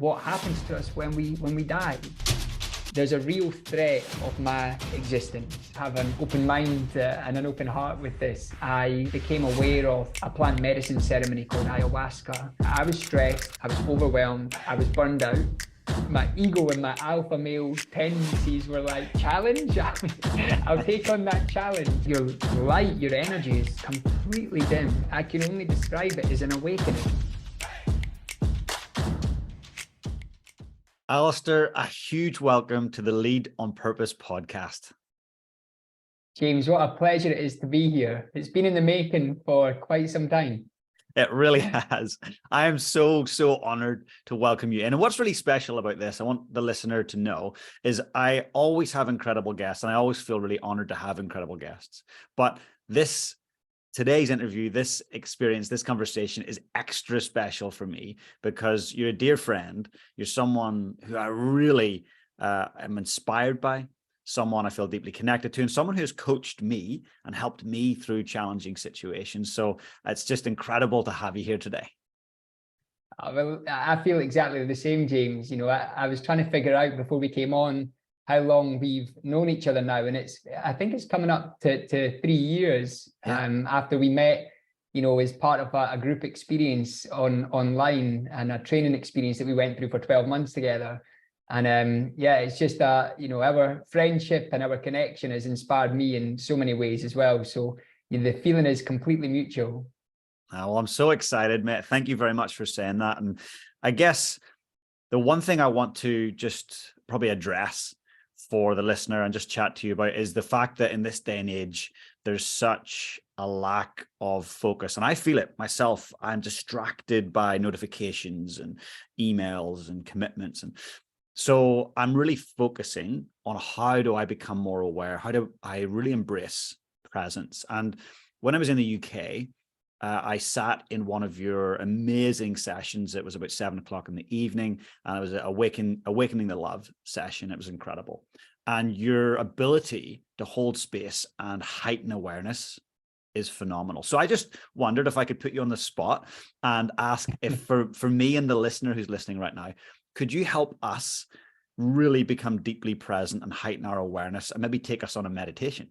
what happens to us when we die. There's a real threat of my existence. I have an open mind and an open heart with this. I became aware of a plant medicine ceremony called ayahuasca. I was stressed, I was overwhelmed, I was burned out. My ego and my alpha male tendencies were like, challenge? I'll take on that challenge. Your light, your energy is completely dim. I can only describe it as an awakening. Alister, a huge welcome to the Lead on Purpose podcast. James, what a pleasure it is to be here. It's been in the making for quite some time. It really has. I am so honored to welcome you. And what's really special about this, I want the listener to know, is I always have incredible guests, and I always feel really honored to have incredible guests. But today's interview, this experience, this conversation is extra special for me because you're a dear friend. You're someone who I really am inspired by, someone I feel deeply connected to, and someone who has coached me and helped me through challenging situations. So it's just incredible to have you here today. Well, I feel exactly the same, James. You know, I was trying to figure out before we came on how long we've known each other now, and I think it's coming up to 3 years after we met, you know, as part of a group experience online and a training experience that we went through for 12 months together. And it's just you know, our friendship and our connection has inspired me in so many ways as well. So the feeling is completely mutual. Well, I'm so excited, mate. Thank you very much for saying that. And I guess the one thing I want to just probably address for the listener and just chat to you about is the fact that in this day and age, there's such a lack of focus. And I feel it myself. I'm distracted by notifications and emails and commitments. And so I'm really focusing on how do I become more aware? How do I really embrace presence? And when I was in the UK, I sat in one of your amazing sessions. It was about 7 o'clock in the evening, and it was an Awakening the Love session. It was incredible. And your ability to hold space and heighten awareness is phenomenal. So I just wondered if I could put you on the spot and ask if for me and the listener who's listening right now, could you help us really become deeply present and heighten our awareness and maybe take us on a meditation?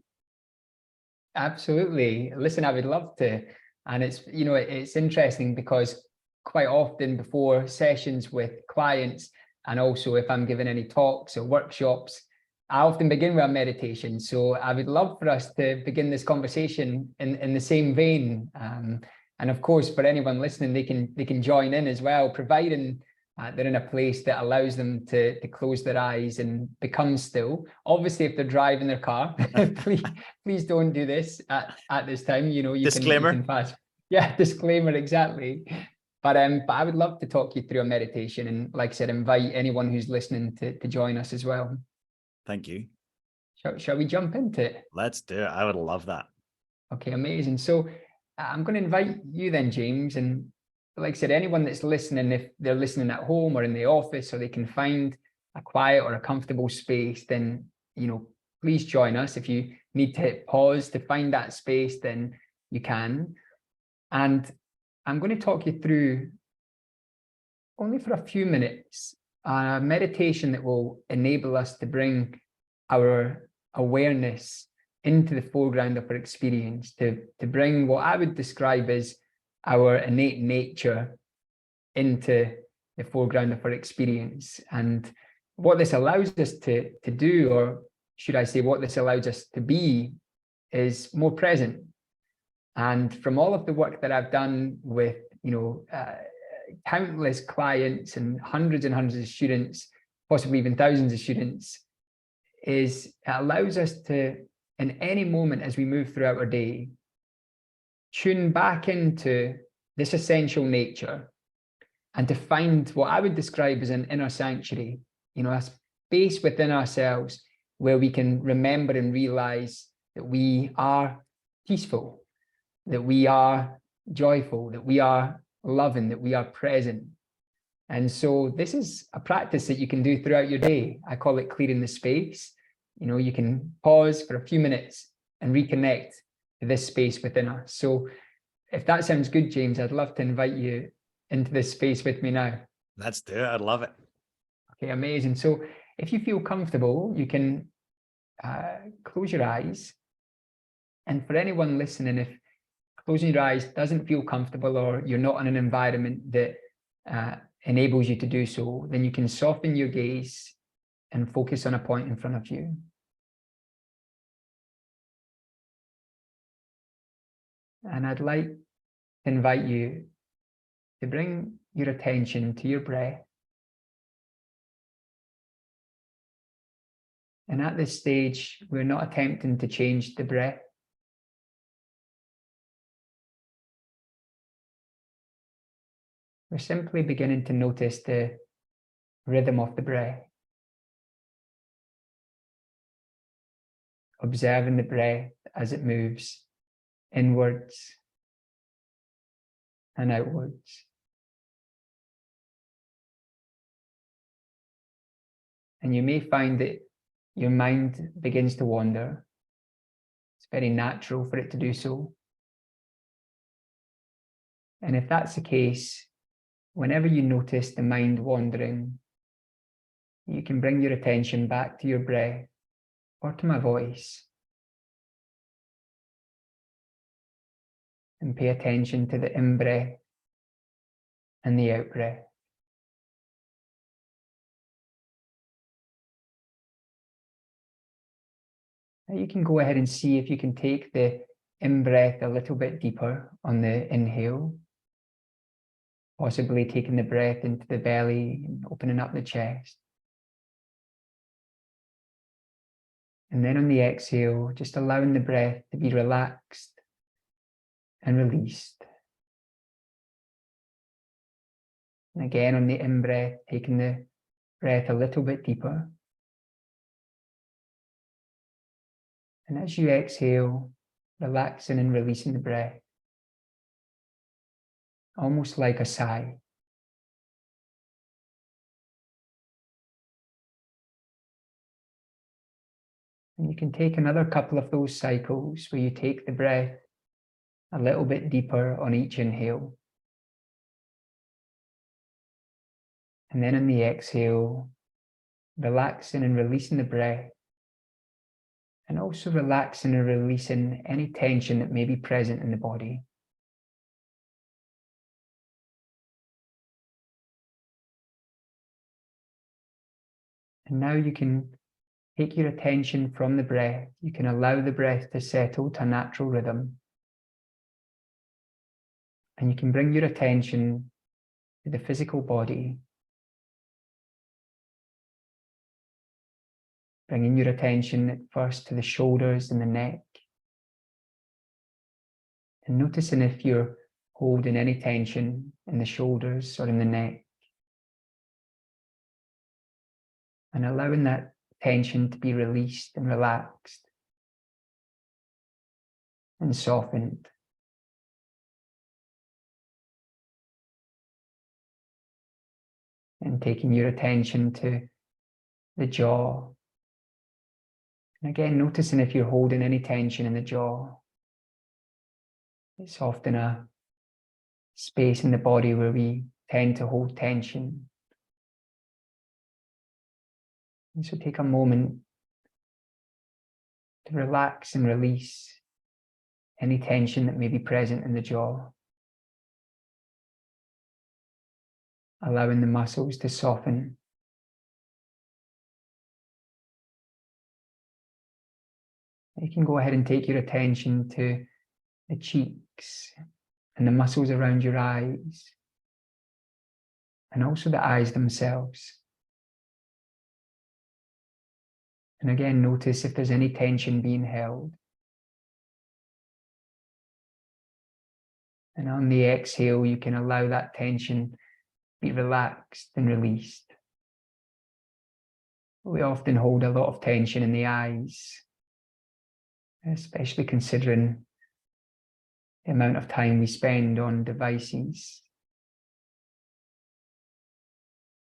Absolutely. Listen, I would love to. And it's, you know, it's interesting because quite often before sessions with clients, and also if I'm giving any talks or workshops, I often begin with a meditation. So I would love for us to begin this conversation in the same vein. And of course, for anyone listening, they can join in as well, providing they're in a place that allows them to close their eyes and become still. Obviously, if they're driving their car, please don't do this at this time. You know, disclaimer. You can fast. Yeah, disclaimer, exactly. But I would love to talk you through a meditation, and like I said, invite anyone who's listening to join us as well. Thank you. Shall we jump into it? Let's do it. I would love that. Okay, amazing. So I'm going to invite you then, James, and like I said, anyone that's listening, if they're listening at home or in the office, or they can find a quiet or a comfortable space, then, you know, please join us. If you need to hit pause to find that space, then you can. And I'm going to talk you through, only for a few minutes, a meditation that will enable us to bring our awareness into the foreground of our experience, to bring what I would describe as our innate nature into the foreground of our experience. And what this allows us to do, or should I say what this allows us to be, is more present. And from all of the work that I've done with, you know, countless clients and hundreds of students, possibly even thousands of students, is it allows us to, in any moment as we move throughout our day, tune back into this essential nature and to find what I would describe as an inner sanctuary, you know, a space within ourselves where we can remember and realize that we are peaceful, that we are joyful, that we are loving, that we are present. And so this is a practice that you can do throughout your day. I call it clearing the space. You know, you can pause for a few minutes and reconnect to this space within us. So if that sounds good, James, I'd love to invite you into this space with me now. Let's do it. I love it. Okay, amazing. So if you feel comfortable, you can close your eyes. And for anyone listening, if closing your eyes doesn't feel comfortable or you're not in an environment that enables you to do so, then you can soften your gaze and focus on a point in front of you. And I'd like to invite you to bring your attention to your breath. And at this stage, we're not attempting to change the breath. We're simply beginning to notice the rhythm of the breath. Observing the breath as it moves inwards and outwards. And you may find that your mind begins to wander. It's very natural for it to do so. And if that's the case, whenever you notice the mind wandering, you can bring your attention back to your breath or to my voice. And pay attention to the in-breath and the out-breath. Now you can go ahead and see if you can take the in-breath a little bit deeper on the inhale, possibly taking the breath into the belly and opening up the chest. And then on the exhale, just allowing the breath to be relaxed and released. And again, on the in-breath, taking the breath a little bit deeper. And as you exhale, relaxing and releasing the breath, almost like a sigh. And you can take another couple of those cycles where you take the breath a little bit deeper on each inhale. And then on the exhale, relaxing and releasing the breath, and also relaxing and releasing any tension that may be present in the body. And now you can take your attention from the breath. You can allow the breath to settle to a natural rhythm. And you can bring your attention to the physical body, bringing your attention at first to the shoulders and the neck, and noticing if you're holding any tension in the shoulders or in the neck, and allowing that tension to be released and relaxed and softened. And taking your attention to the jaw. And again, noticing if you're holding any tension in the jaw. It's often a space in the body where we tend to hold tension. And so take a moment to relax and release any tension that may be present in the jaw. Allowing the muscles to soften. You can go ahead and take your attention to the cheeks and the muscles around your eyes, and also the eyes themselves. And again, notice if there's any tension being held. And on the exhale, you can allow that tension to be relaxed and released. We often hold a lot of tension in the eyes, especially considering the amount of time we spend on devices.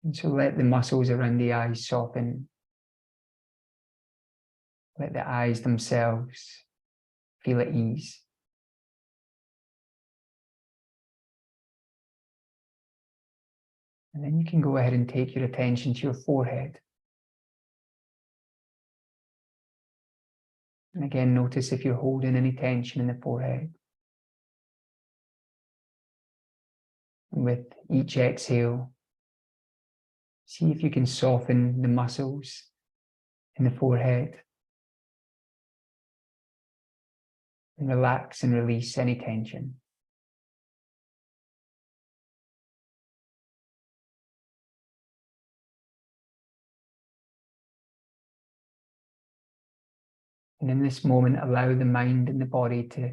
And so let the muscles around the eyes soften. Let the eyes themselves feel at ease. And then you can go ahead and take your attention to your forehead. And again, notice if you're holding any tension in the forehead. And with each exhale, see if you can soften the muscles in the forehead. And relax and release any tension. And in this moment, allow the mind and the body to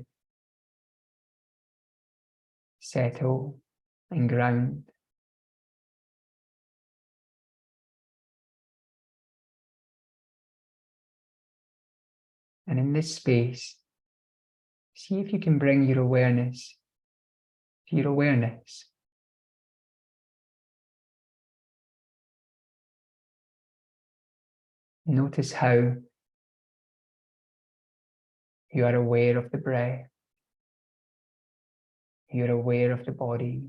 settle and ground. And in this space, see if you can bring your awareness to your awareness. Notice how you are aware of the breath. You're aware of the body.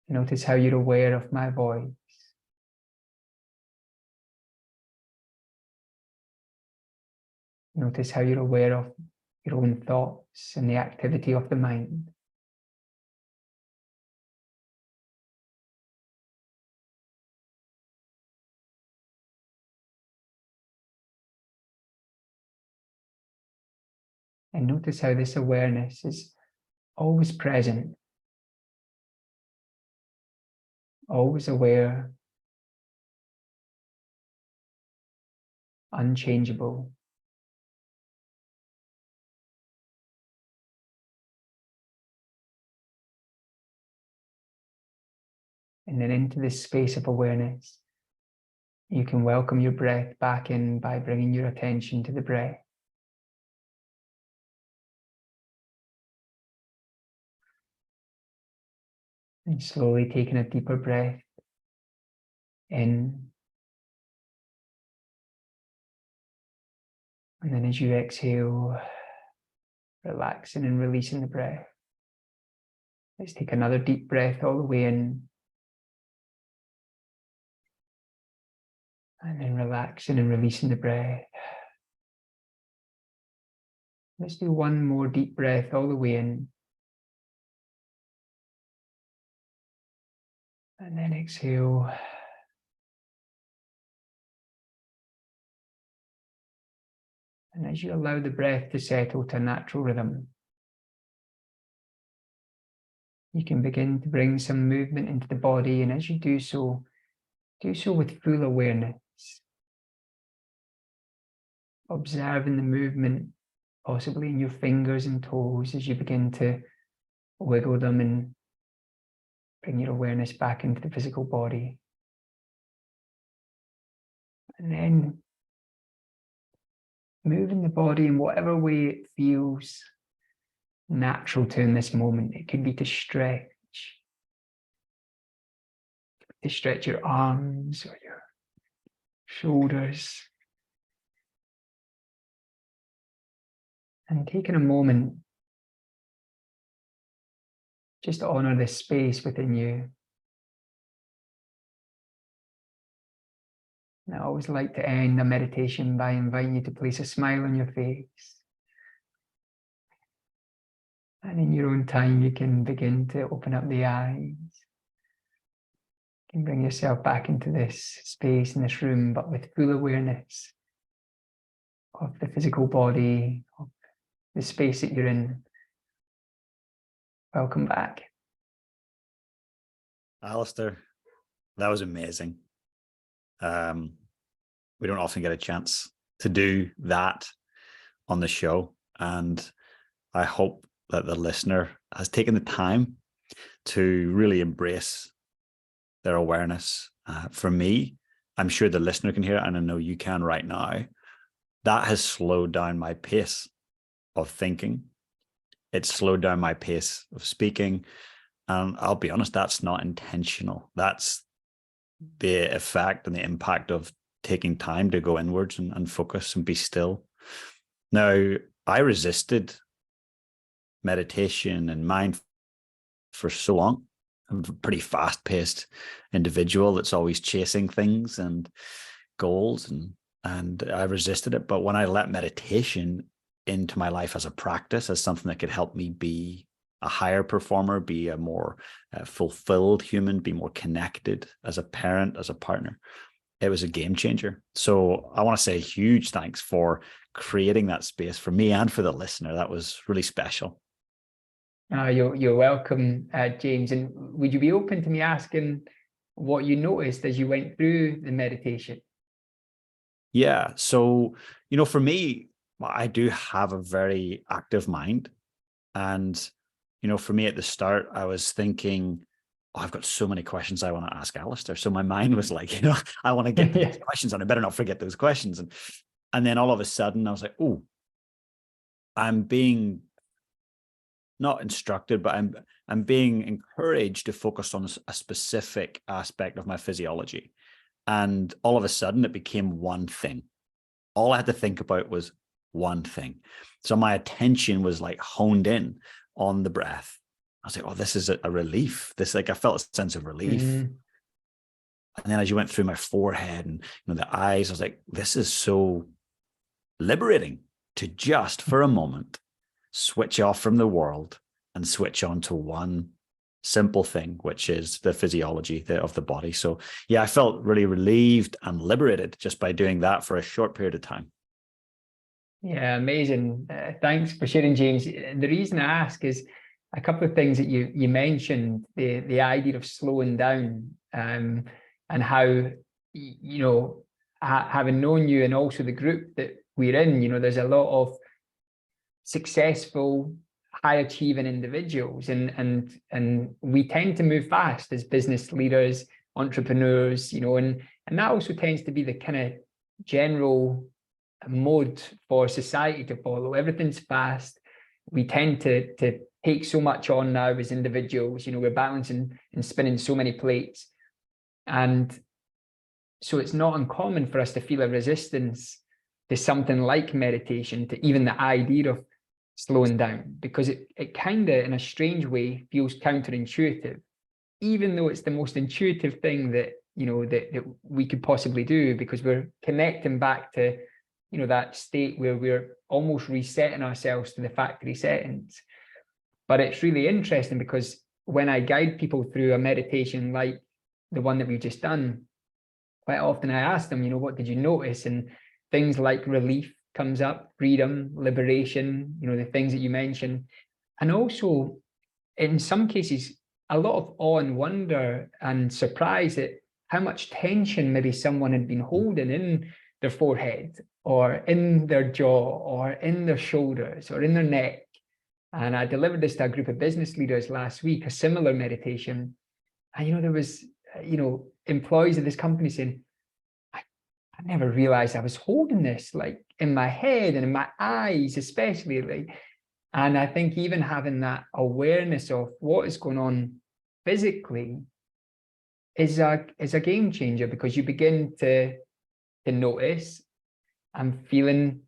Notice how you're aware of my voice. Notice how you're aware of your own thoughts and the activity of the mind. And notice how this awareness is always present, always aware, unchangeable. And then into this space of awareness, you can welcome your breath back in by bringing your attention to the breath. And slowly taking a deeper breath in. And then as you exhale, relaxing and releasing the breath. Let's take another deep breath all the way in. And then relaxing and releasing the breath. Let's do one more deep breath all the way in. And then exhale. And as you allow the breath to settle to a natural rhythm, you can begin to bring some movement into the body. And as you do so with full awareness. Observing the movement, possibly in your fingers and toes, as you begin to wiggle them and bring your awareness back into the physical body. And then moving the body in whatever way it feels natural to in this moment. It could be to stretch your arms or your shoulders. And taking a moment just to honor this space within you. And I always like to end a meditation by inviting you to place a smile on your face. And in your own time, you can begin to open up the eyes. You can bring yourself back into this space in this room, but with full awareness of the physical body, of the space that you're in. Welcome back. Alister, that was amazing. We don't often get a chance to do that on the show. And I hope that the listener has taken the time to really embrace their awareness. For me, I'm sure the listener can hear it, and I know you can right now. That has slowed down my pace of thinking. It's slowed down my pace of speaking. And I'll be honest, that's not intentional. That's the effect and the impact of taking time to go inwards and focus and be still. Now, I resisted meditation and mindfulness for so long. I'm a pretty fast-paced individual that's always chasing things and goals, and I resisted it. But when I let meditation into my life as a practice, as something that could help me be a higher performer, be a more fulfilled human, be more connected as a parent, as a partner, it was a game changer. So I want to say huge thanks for creating that space for me and for the listener. That was really special. You're welcome, James. And would you be open to me asking what you noticed as you went through the meditation? Yeah. So, for me, I do have a very active mind. And, for me at the start, I was thinking, oh, I've got so many questions I want to ask Alister. So my mind was like, I want to get to these questions and I better not forget those questions. And then all of a sudden I was like, oh, I'm being not instructed, but I'm being encouraged to focus on a specific aspect of my physiology. And all of a sudden it became one thing. All I had to think about was one thing. So my attention was like honed in on the breath. I was like, oh, this is a relief. I felt a sense of relief. And then as you went through my forehead and the eyes, I was like, this is so liberating to just for a moment switch off from the world and switch on to one simple thing, which is the physiology of the body. So yeah, I felt really relieved and liberated just by doing that for a short period of time. Yeah, amazing. Thanks for sharing, James. The reason I ask is a couple of things that you mentioned, the idea of slowing down, and how, having known you and also the group that we're in, there's a lot of successful, high achieving individuals, and we tend to move fast as business leaders, entrepreneurs, and that also tends to be the kind of general mode for society to follow. Everything's fast. We tend to take so much on now as individuals. We're balancing and spinning so many plates, and so it's not uncommon for us to feel a resistance to something like meditation, to even the idea of slowing down, because it kind of, in a strange way, feels counterintuitive, even though it's the most intuitive thing that that we could possibly do, because we're connecting back to that state where we're almost resetting ourselves to the factory settings. But it's really interesting, because when I guide people through a meditation like the one that we've just done, quite often I ask them, what did you notice? And things like relief comes up, freedom, liberation, the things that you mentioned. And also, in some cases, a lot of awe and wonder and surprise at how much tension maybe someone had been holding in their forehead or in their jaw or in their shoulders or in their neck. And I delivered this to a group of business leaders last week, a similar meditation. And, there was, employees of this company saying, I never realized I was holding this, like in my head and in my eyes, especially. And I think even having that awareness of what is going on physically is a game changer, because you begin to notice, I'm feeling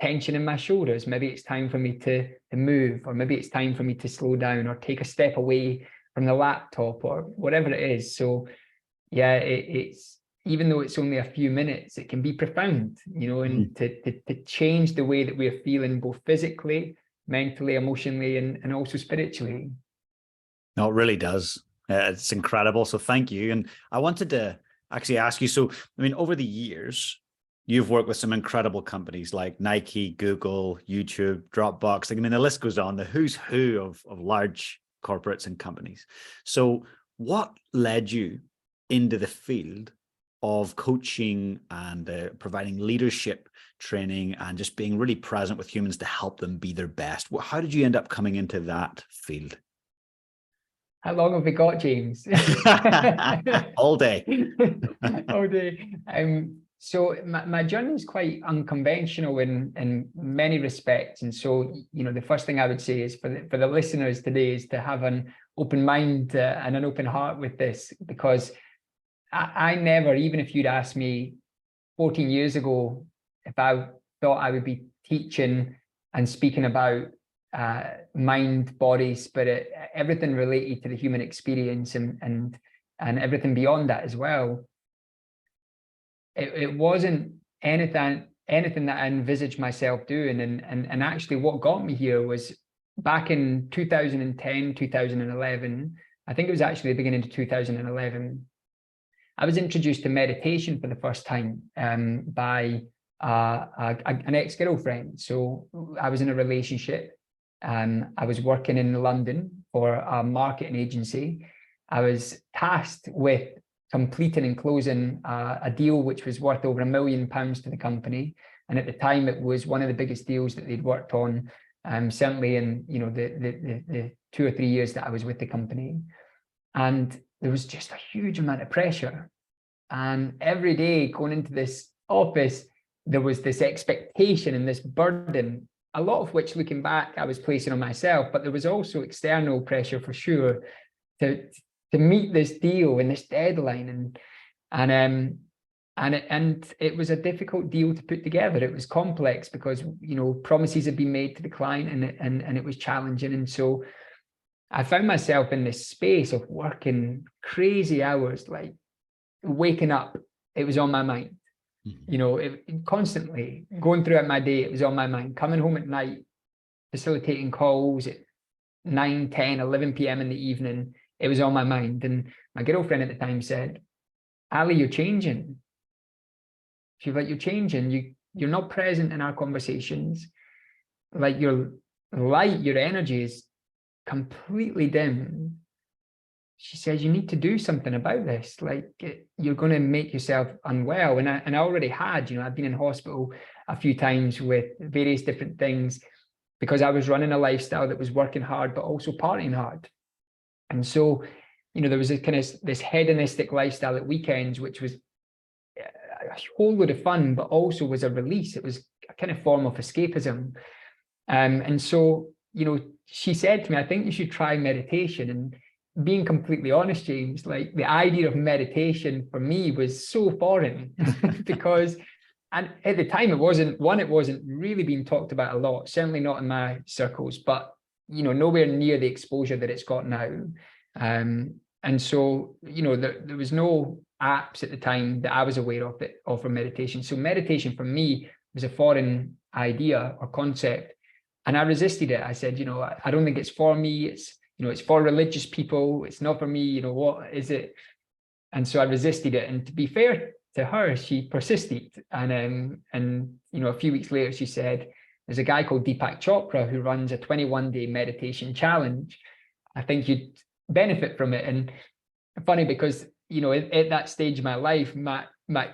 tension in my shoulders. Maybe it's time for me to move, or maybe it's time for me to slow down or take a step away from the laptop or whatever it is. So yeah, it's, even though it's only a few minutes, it can be profound, and to change the way that we're feeling, both physically, mentally, emotionally, and also spiritually. No, it really does. It's incredible. So thank you. And I wanted to actually ask you, so, over the years, you've worked with some incredible companies like Nike, Google, YouTube, Dropbox. The list goes on, the who's who of large corporates and companies. So what led you into the field of coaching and providing leadership training and just being really present with humans to help them be their best? How did you end up coming into that field? How long have we got, James? All day. All day. So my journey is quite unconventional in many respects. And so, the first thing I would say is for the listeners today is to have an open mind and an open heart with this, because I never, even if you'd asked me 14 years ago if I thought I would be teaching and speaking about mind, body, spirit, everything related to the human experience, and everything beyond that as well. It wasn't anything that I envisaged myself doing, and actually what got me here was back in 2010, 2011. I think it was actually the beginning of 2011. I was introduced to meditation for the first time by an ex-girlfriend. So I was in a relationship. I was working in London for a marketing agency. I was tasked with completing and closing a deal which was worth over £1 million to the company. And at the time, it was one of the biggest deals that they'd worked on, certainly in the 2 or 3 years that I was with the company. And there was just a huge amount of pressure. And every day going into this office, there was this expectation and this burden, a lot of which, looking back, I was placing on myself, but there was also external pressure for sure to meet this deal and this deadline. And it was a difficult deal to put together. It was complex because, promises had been made to the client, and it was challenging. And so I found myself in this space of working crazy hours, like waking up, it was on my mind. Constantly going throughout my day, it was on my mind. Coming home at night, facilitating calls at 9, 10, 11 p.m. in the evening, it was on my mind. And my girlfriend at the time said, Ali, you're changing. She was like, you're changing. You're not present in our conversations. Like, your light, your energy is completely dim. She says, you need to do something about this. Like, you're going to make yourself unwell. And I already had, I've been in hospital a few times with various different things because I was running a lifestyle that was working hard, but also partying hard. And so, there was a kind of this hedonistic lifestyle at weekends, which was a whole load of fun, but also was a release. It was a kind of form of escapism. And so, she said to me, I think you should try meditation. And being completely honest, James, like, the idea of meditation for me was so foreign because, and at the time, it wasn't really being talked about a lot, certainly not in my circles, but nowhere near the exposure that it's got now. And so, there was no apps at the time that I was aware of that offer meditation. So meditation for me was a foreign idea or concept, and I resisted it. I said, I don't think it's for me. It's for religious people. It's not for me. What is it? And so I resisted it. And to be fair to her, she persisted. And a few weeks later, she said, there's a guy called Deepak Chopra who runs a 21-day meditation challenge. I think you'd benefit from it. And funny because, at that stage of my life, my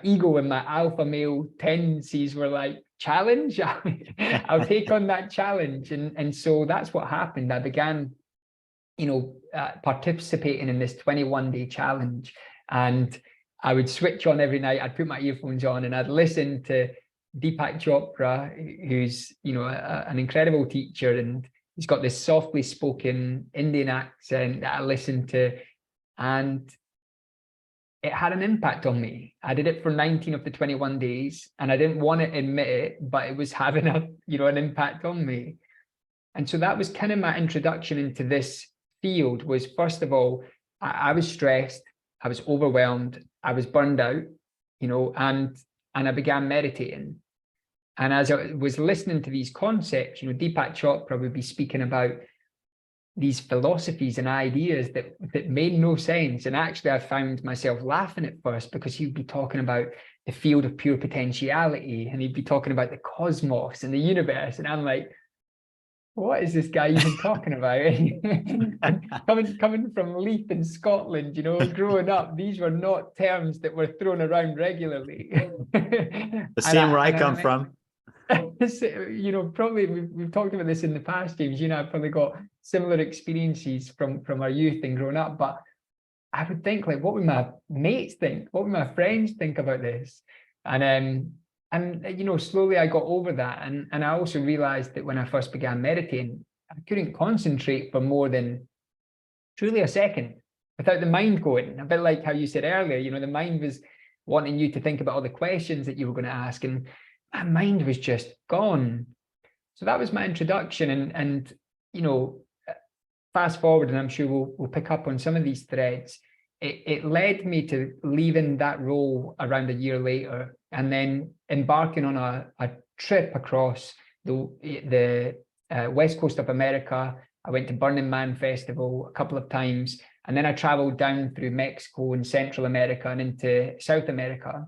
ego and my alpha male tendencies were like, challenge? I'll take on that challenge. And so that's what happened. I began, participating in this 21-day challenge. And I would switch on every night. I'd put my earphones on and I'd listen to Deepak Chopra, who's, an incredible teacher, and he's got this softly spoken Indian accent that I listened to, and it had an impact on me. I did it for 19 of the 21 days, and I didn't want to admit it, but it was having an impact on me. And so that was kind of my introduction into this field. Was, first of all, I was stressed, I was overwhelmed, I was burned out, and I began meditating. And as I was listening to these concepts, Deepak Chopra would be speaking about these philosophies and ideas that made no sense. And actually, I found myself laughing at first because he'd be talking about the field of pure potentiality, and he'd be talking about the cosmos and the universe. And I'm like, what is this guy even talking about? And coming from Leith in Scotland, growing up, these were not terms that were thrown around regularly. The same where I come from. Probably we've talked about this in the past, James. I've probably got similar experiences from our youth and growing up, but I would think, like, what would my mates think? What would my friends think about this? And slowly I got over that. And I also realized that when I first began meditating, I couldn't concentrate for more than truly a second without the mind going. A bit like how you said earlier, the mind was wanting you to think about all the questions that you were going to ask, and my mind was just gone. So that was my introduction. And you know, fast forward, and I'm sure we'll pick up on some of these threads. It led me to leaving that role around a year later, and then embarking on a trip across the west coast of America. I went to Burning Man Festival a couple of times, and then I traveled down through Mexico and Central America and into South America.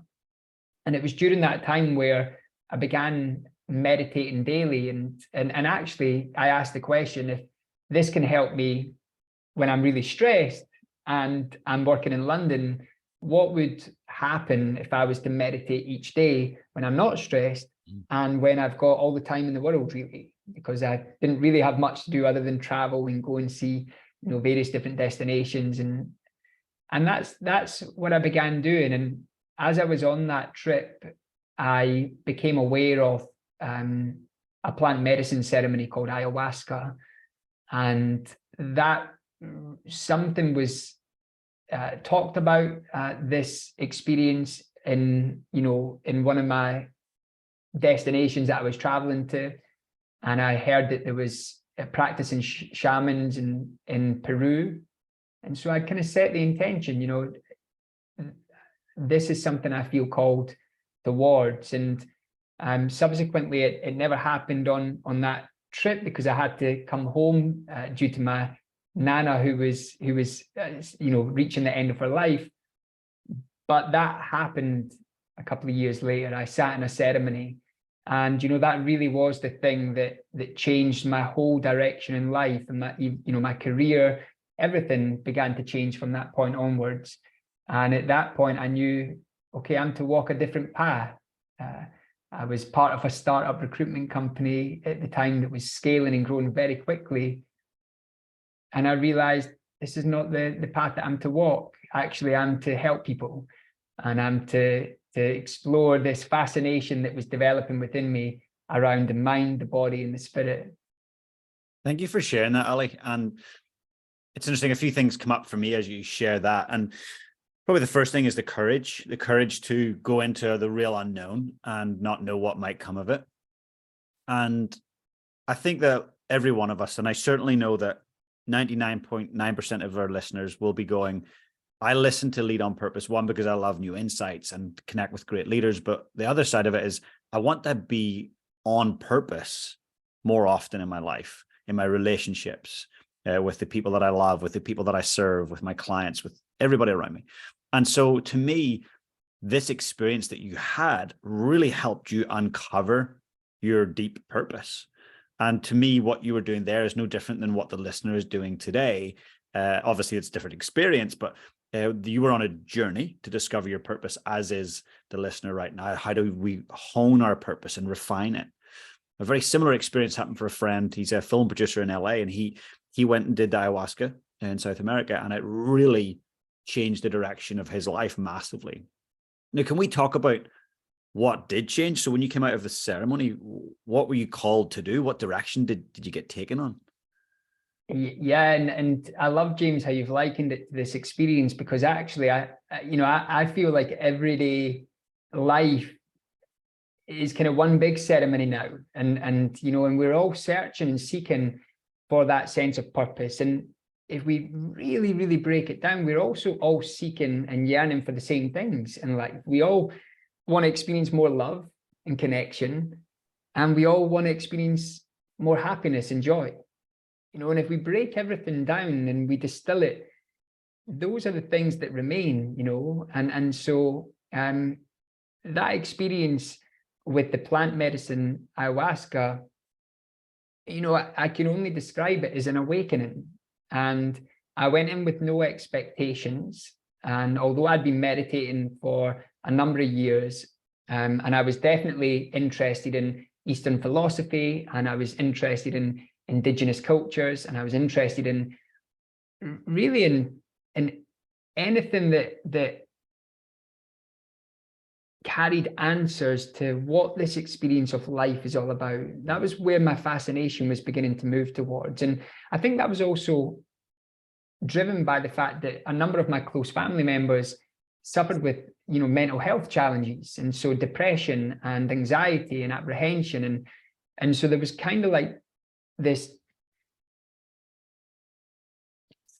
And it was during that time where I began meditating daily. And actually, I asked the question, if this can help me when I'm really stressed and I'm working in London, what would happen if I was to meditate each day when I'm not stressed and when I've got all the time in the world, really? Because I didn't really have much to do other than travel and go and see, you know, various different destinations. And that's what I began doing. And as I was on that trip, I became aware of a plant medicine ceremony called ayahuasca. And that something was talked about this experience in, you know, in one of my destinations that I was traveling to. And I heard that there was a practicing shamans in Peru. And so I kind of set the intention, you know, this is something I feel called towards. And subsequently, it never happened on that trip because I had to come home due to my nana who was you know, reaching the end of her life. But that happened a couple of years later. I sat in a ceremony, and you know, that really was the thing that changed my whole direction in life, and that, you know, my career, everything began to change from that point onwards. And at that point, I knew, okay, I'm to walk a different path. I was part of a startup recruitment company at the time that was scaling and growing very quickly. And I realized this is not the path that I'm to walk. Actually, I'm to help people, and I'm to explore this fascination that was developing within me around the mind, the body, and the spirit. Thank you for sharing that, Ali. And it's interesting, a few things come up for me as you share that. And probably the first thing is the courage to go into the real unknown and not know what might come of it. And I think that every one of us, and I certainly know that 99.9% of our listeners will be going, I listen to Lead on Purpose, one, because I love new insights and connect with great leaders. But the other side of it is I want to be on purpose more often in my life, in my relationships, with the people that I love, with the people that I serve, with my clients, with everybody around me. And so to me, this experience that you had really helped you uncover your deep purpose. And to me, what you were doing there is no different than what the listener is doing today. Obviously, it's a different experience, but you were on a journey to discover your purpose, as is the listener right now. How do we hone our purpose and refine it? A very similar experience happened for a friend. He's a film producer in LA, and he went and did the ayahuasca in South America, and it really changed the direction of his life massively. Now, can we talk about what did change? So when you came out of the ceremony, what were you called to do? What direction did you get taken on? Yeah, and I love, James, how you've likened it to this experience, because actually I feel like everyday life is kind of one big ceremony now, and you know, and we're all searching and seeking for that sense of purpose. And if we really, really break it down, we're also all seeking and yearning for the same things in life. We all want to experience more love and connection, and we all want to experience more happiness and joy. You know, and if we break everything down and we distill it, those are the things that remain, you know. And so that experience with the plant medicine ayahuasca, you know, I can only describe it as an awakening. And I went in with no expectations. And although I'd been meditating for a number of years, and I was definitely interested in Eastern philosophy, and I was interested in indigenous cultures, and I was interested in really in anything that carried answers to what this experience of life is all about. That was where my fascination was beginning to move towards. And I think that was also driven by the fact that a number of my close family members suffered with, you know, mental health challenges, and so depression and anxiety and apprehension, and so there was kind of like this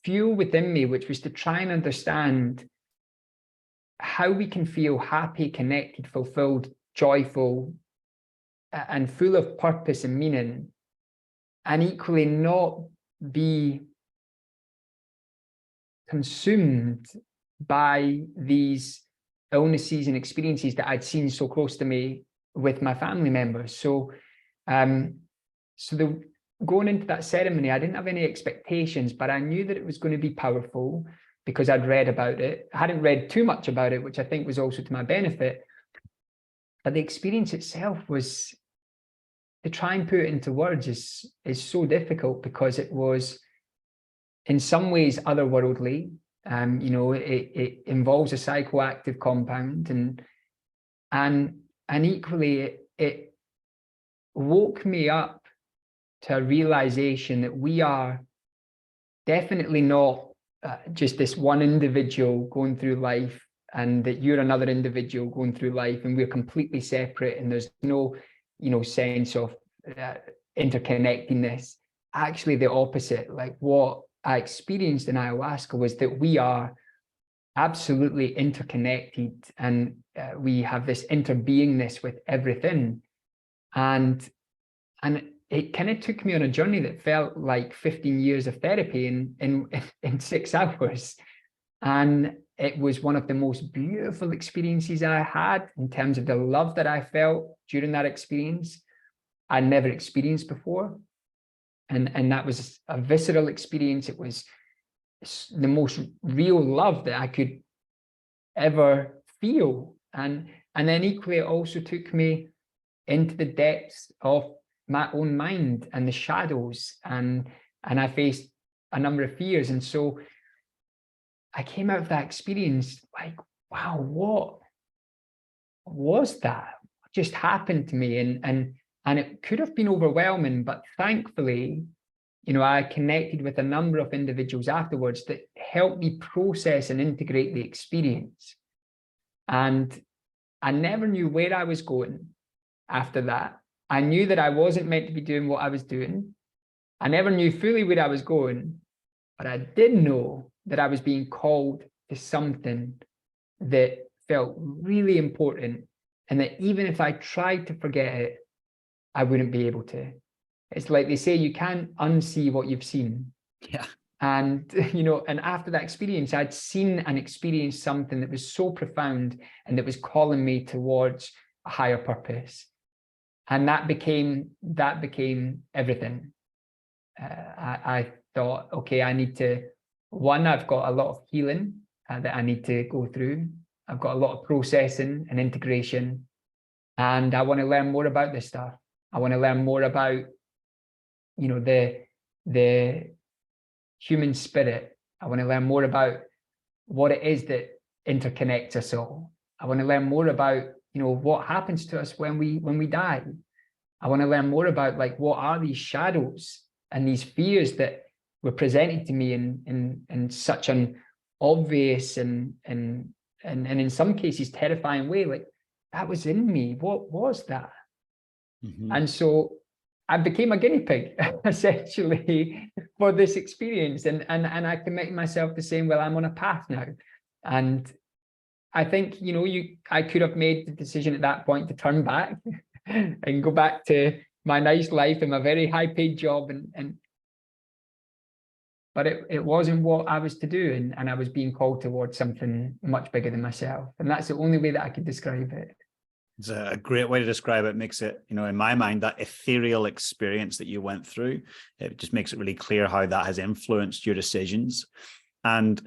fuel within me, which was to try and understand how we can feel happy, connected, fulfilled, joyful, and full of purpose and meaning, and equally not be consumed by these illnesses and experiences that I'd seen so close to me with my family members. So, going into that ceremony, I didn't have any expectations, but I knew that it was going to be powerful because I'd read about it. I hadn't read too much about it, which I think was also to my benefit. But the experience itself was, to try and put it into words is so difficult, because it was in some ways otherworldly. It involves a psychoactive compound, and equally it woke me up to a realization that we are definitely not just this one individual going through life, and that you're another individual going through life, and we're completely separate, and there's no sense of interconnectedness. Actually, the opposite. Like, what I experienced in ayahuasca was that we are absolutely interconnected, and we have this interbeingness with everything. And it kind of took me on a journey that felt like 15 years of therapy in 6 hours. And it was one of the most beautiful experiences I had, in terms of the love that I felt during that experience I'd never experienced before. And that was a visceral experience. It was the most real love that I could ever feel. And then equally, it also took me into the depths of my own mind and the shadows, and I faced a number of fears. And so I came out of that experience like, wow, what was that? What just happened to me? And it could have been overwhelming, but thankfully, I connected with a number of individuals afterwards that helped me process and integrate the experience. And I never knew where I was going after that. I knew that I wasn't meant to be doing what I was doing. I never knew fully where I was going, but I did know that I was being called to something that felt really important, and that even if I tried to forget it, I wouldn't be able to. It's like they say, you can't unsee what you've seen. Yeah. And, and after that experience, I'd seen and experienced something that was so profound, and that was calling me towards a higher purpose. And that became everything. I thought, okay, I need to, I've got a lot of healing that I need to go through. I've got a lot of processing and integration, and I want to learn more about this stuff. I want to learn more about, the human spirit. I want to learn more about what it is that interconnects us all. I want to learn more about, what happens to us when we die. I want to learn more about, like, what are these shadows and these fears that were presented to me in such an obvious and in some cases terrifying way. Like, that was in me. What was that? Mm-hmm. And so I became a guinea pig essentially for this experience, and I committed myself to saying, well, I'm on a path now. And I think, I could have made the decision at that point to turn back and go back to my nice life and my very high paid job, but it wasn't what I was to do, and I was being called towards something much bigger than myself. And that's the only way that I could describe it. It's a great way to describe it. Makes it, in my mind, that ethereal experience that you went through, it just makes it really clear how that has influenced your decisions. And,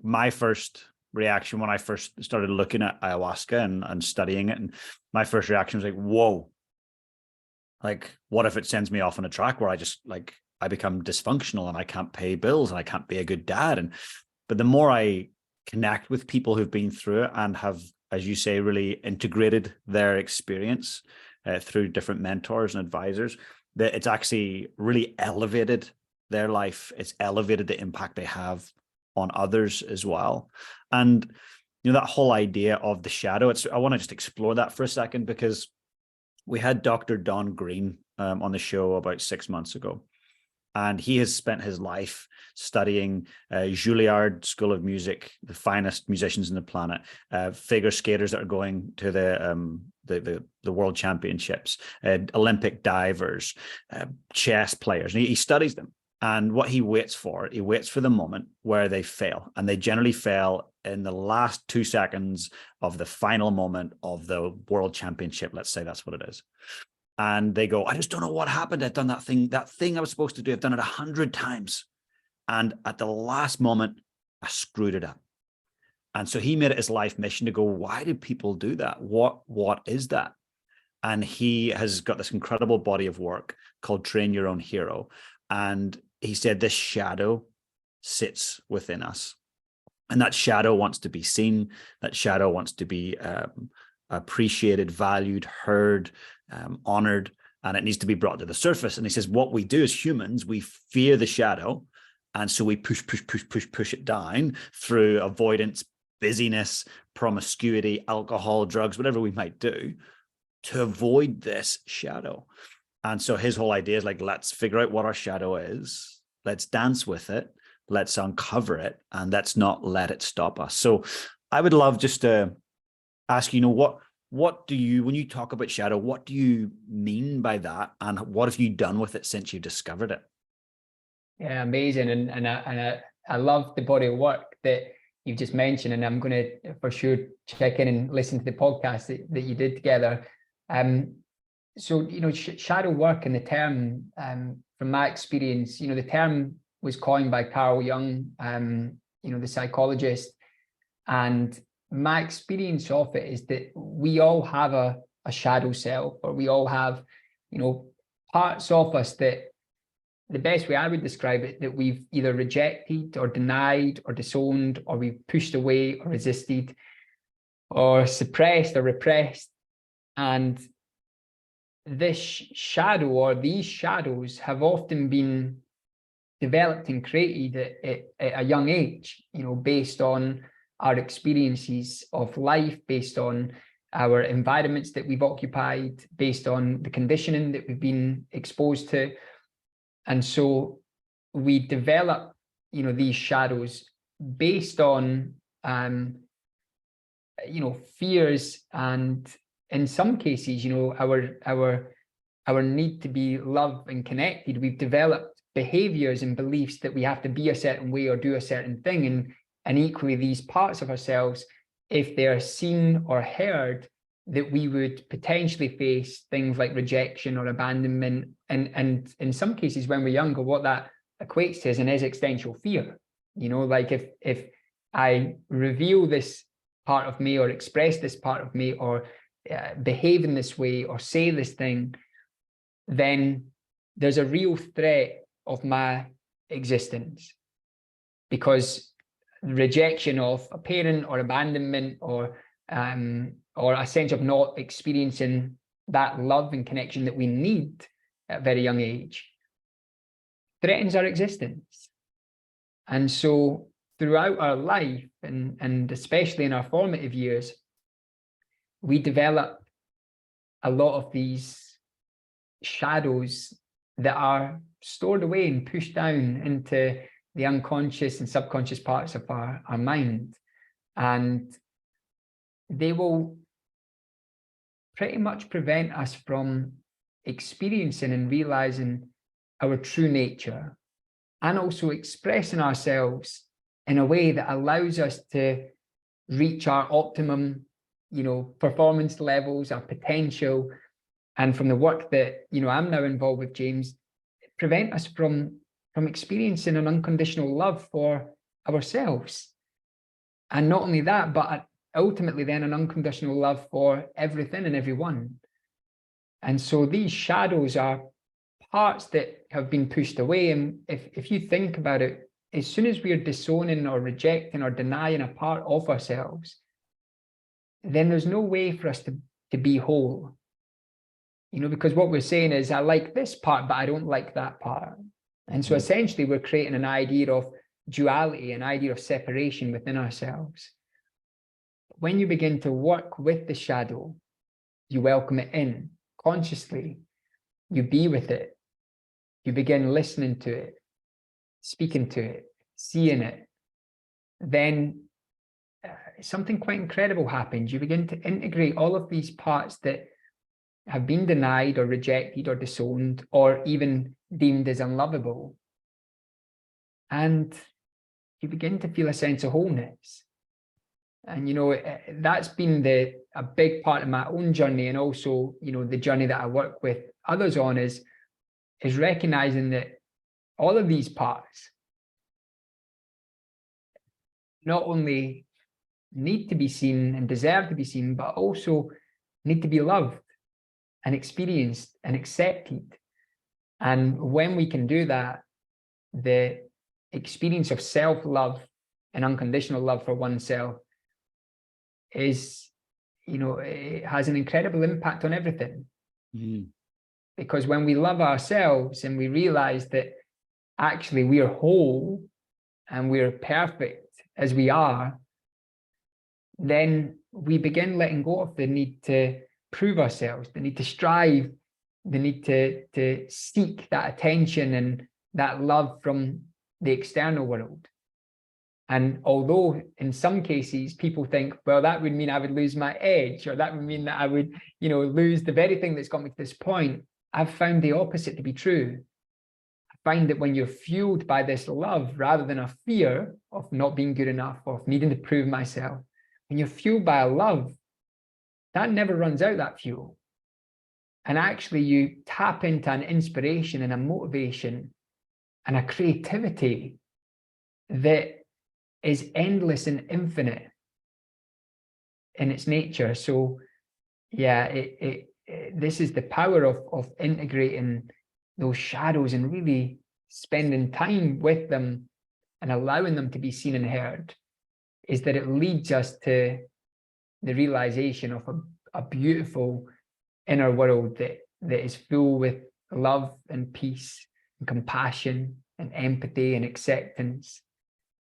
my first reaction when I first started looking at ayahuasca and studying it, and my first reaction was like, whoa, like, what if it sends me off on a track where I become dysfunctional and I can't pay bills and I can't be a good dad? But the more I connect with people who've been through it and have, as you say, really integrated their experience through different mentors and advisors, that it's actually really elevated their life. It's elevated the impact they have on others as well. And, that whole idea of the shadow, I want to just explore that for a second, because we had Dr. Don Green on the show about 6 months ago. And he has spent his life studying Juilliard School of Music, the finest musicians on the planet, figure skaters that are going to the World Championships, Olympic divers, chess players. And he studies them. And what he waits for the moment where they fail. And they generally fail in the last 2 seconds of the final moment of the World Championship. Let's say that's what it is. And they go, I just don't know what happened. I've done that thing I was supposed to do. I've done it 100 times. And at the last moment, I screwed it up. And so he made it his life mission to go, why do people do that? What is that? And he has got this incredible body of work called Train Your Own Hero. And he said this shadow sits within us. And that shadow wants to be seen. That shadow wants to be appreciated, valued, heard, honored, and it needs to be brought to the surface. And he says, what we do as humans, we fear the shadow. And so we push it down through avoidance, busyness, promiscuity, alcohol, drugs, whatever we might do to avoid this shadow. And so his whole idea is like, let's figure out what our shadow is. Let's dance with it. Let's uncover it. And let's not let it stop us. So I would love just to ask, what do you, when you talk about shadow, what do you mean by that? And what have you done with it since you discovered it? Yeah, amazing. And I love the body of work that you've just mentioned. And I'm going to for sure check in and listen to the podcast that you did together. So, shadow work and the term, from my experience, the term was coined by Carl Jung, the psychologist. And my experience of it is that we all have a shadow self, or we all have, parts of us that, the best way I would describe it, that we've either rejected or denied or disowned, or we've pushed away or resisted or suppressed or repressed. And this shadow, or these shadows, have often been developed and created at a young age, based on our experiences of life, based on our environments that we've occupied, based on the conditioning that we've been exposed to. And so we develop, these shadows based on, fears, and in some cases, our need to be loved and connected. We've developed behaviors and beliefs that we have to be a certain way or do a certain thing. And equally, these parts of ourselves, if they're seen or heard, that we would potentially face things like rejection or abandonment. And in some cases, when we're younger, what that equates to is an existential fear. Like if I reveal this part of me, or express this part of me, or behave in this way, or say this thing, then there's a real threat of my existence, because rejection of a parent, or abandonment, or a sense of not experiencing that love and connection that we need at a very young age threatens our existence. And so throughout our life, and especially in our formative years, we develop a lot of these shadows that are stored away and pushed down into the unconscious and subconscious parts of our mind. And they will pretty much prevent us from experiencing and realizing our true nature, and also expressing ourselves in a way that allows us to reach our optimum, performance levels, our potential. And from the work that, I'm now involved with, James, prevent us from experiencing an unconditional love for ourselves. And not only that, but ultimately then an unconditional love for everything and everyone. And so these shadows are parts that have been pushed away. And if you think about it, as soon as we are disowning or rejecting or denying a part of ourselves, then there's no way for us to be whole. Because what we're saying is, I like this part, but I don't like that part. And so essentially we're creating an idea of duality, an idea of separation within ourselves. When you begin to work with the shadow, you welcome it in consciously, you be with it, you begin listening to it, speaking to it, seeing it, then something quite incredible happens. You begin to integrate all of these parts that have been denied or rejected or disowned or even deemed as unlovable. And you begin to feel a sense of wholeness. And, that's been a big part of my own journey, and also, the journey that I work with others on is recognizing that all of these parts not only need to be seen and deserve to be seen, but also need to be loved and experienced and accepted. And when we can do that, the experience of self-love and unconditional love for oneself is, it has an incredible impact on everything. Because when we love ourselves and we realize that actually we are whole and we're perfect as we are, then we begin letting go of the need to prove ourselves, the need to strive, the need to seek that attention and that love from the external world. And although in some cases people think, well, that would mean I would lose my edge, or that would mean that I would, lose the very thing that's got me to this point, I've found the opposite to be true. I find that when you're fueled by this love, rather than a fear of not being good enough, of needing to prove myself, when you're fueled by a love, that never runs out, that fuel. And actually you tap into an inspiration and a motivation and a creativity that is endless and infinite in its nature. So yeah, this is the power of integrating those shadows and really spending time with them and allowing them to be seen and heard, is that it leads us to the realization of a beautiful inner world that is full with love and peace and compassion and empathy and acceptance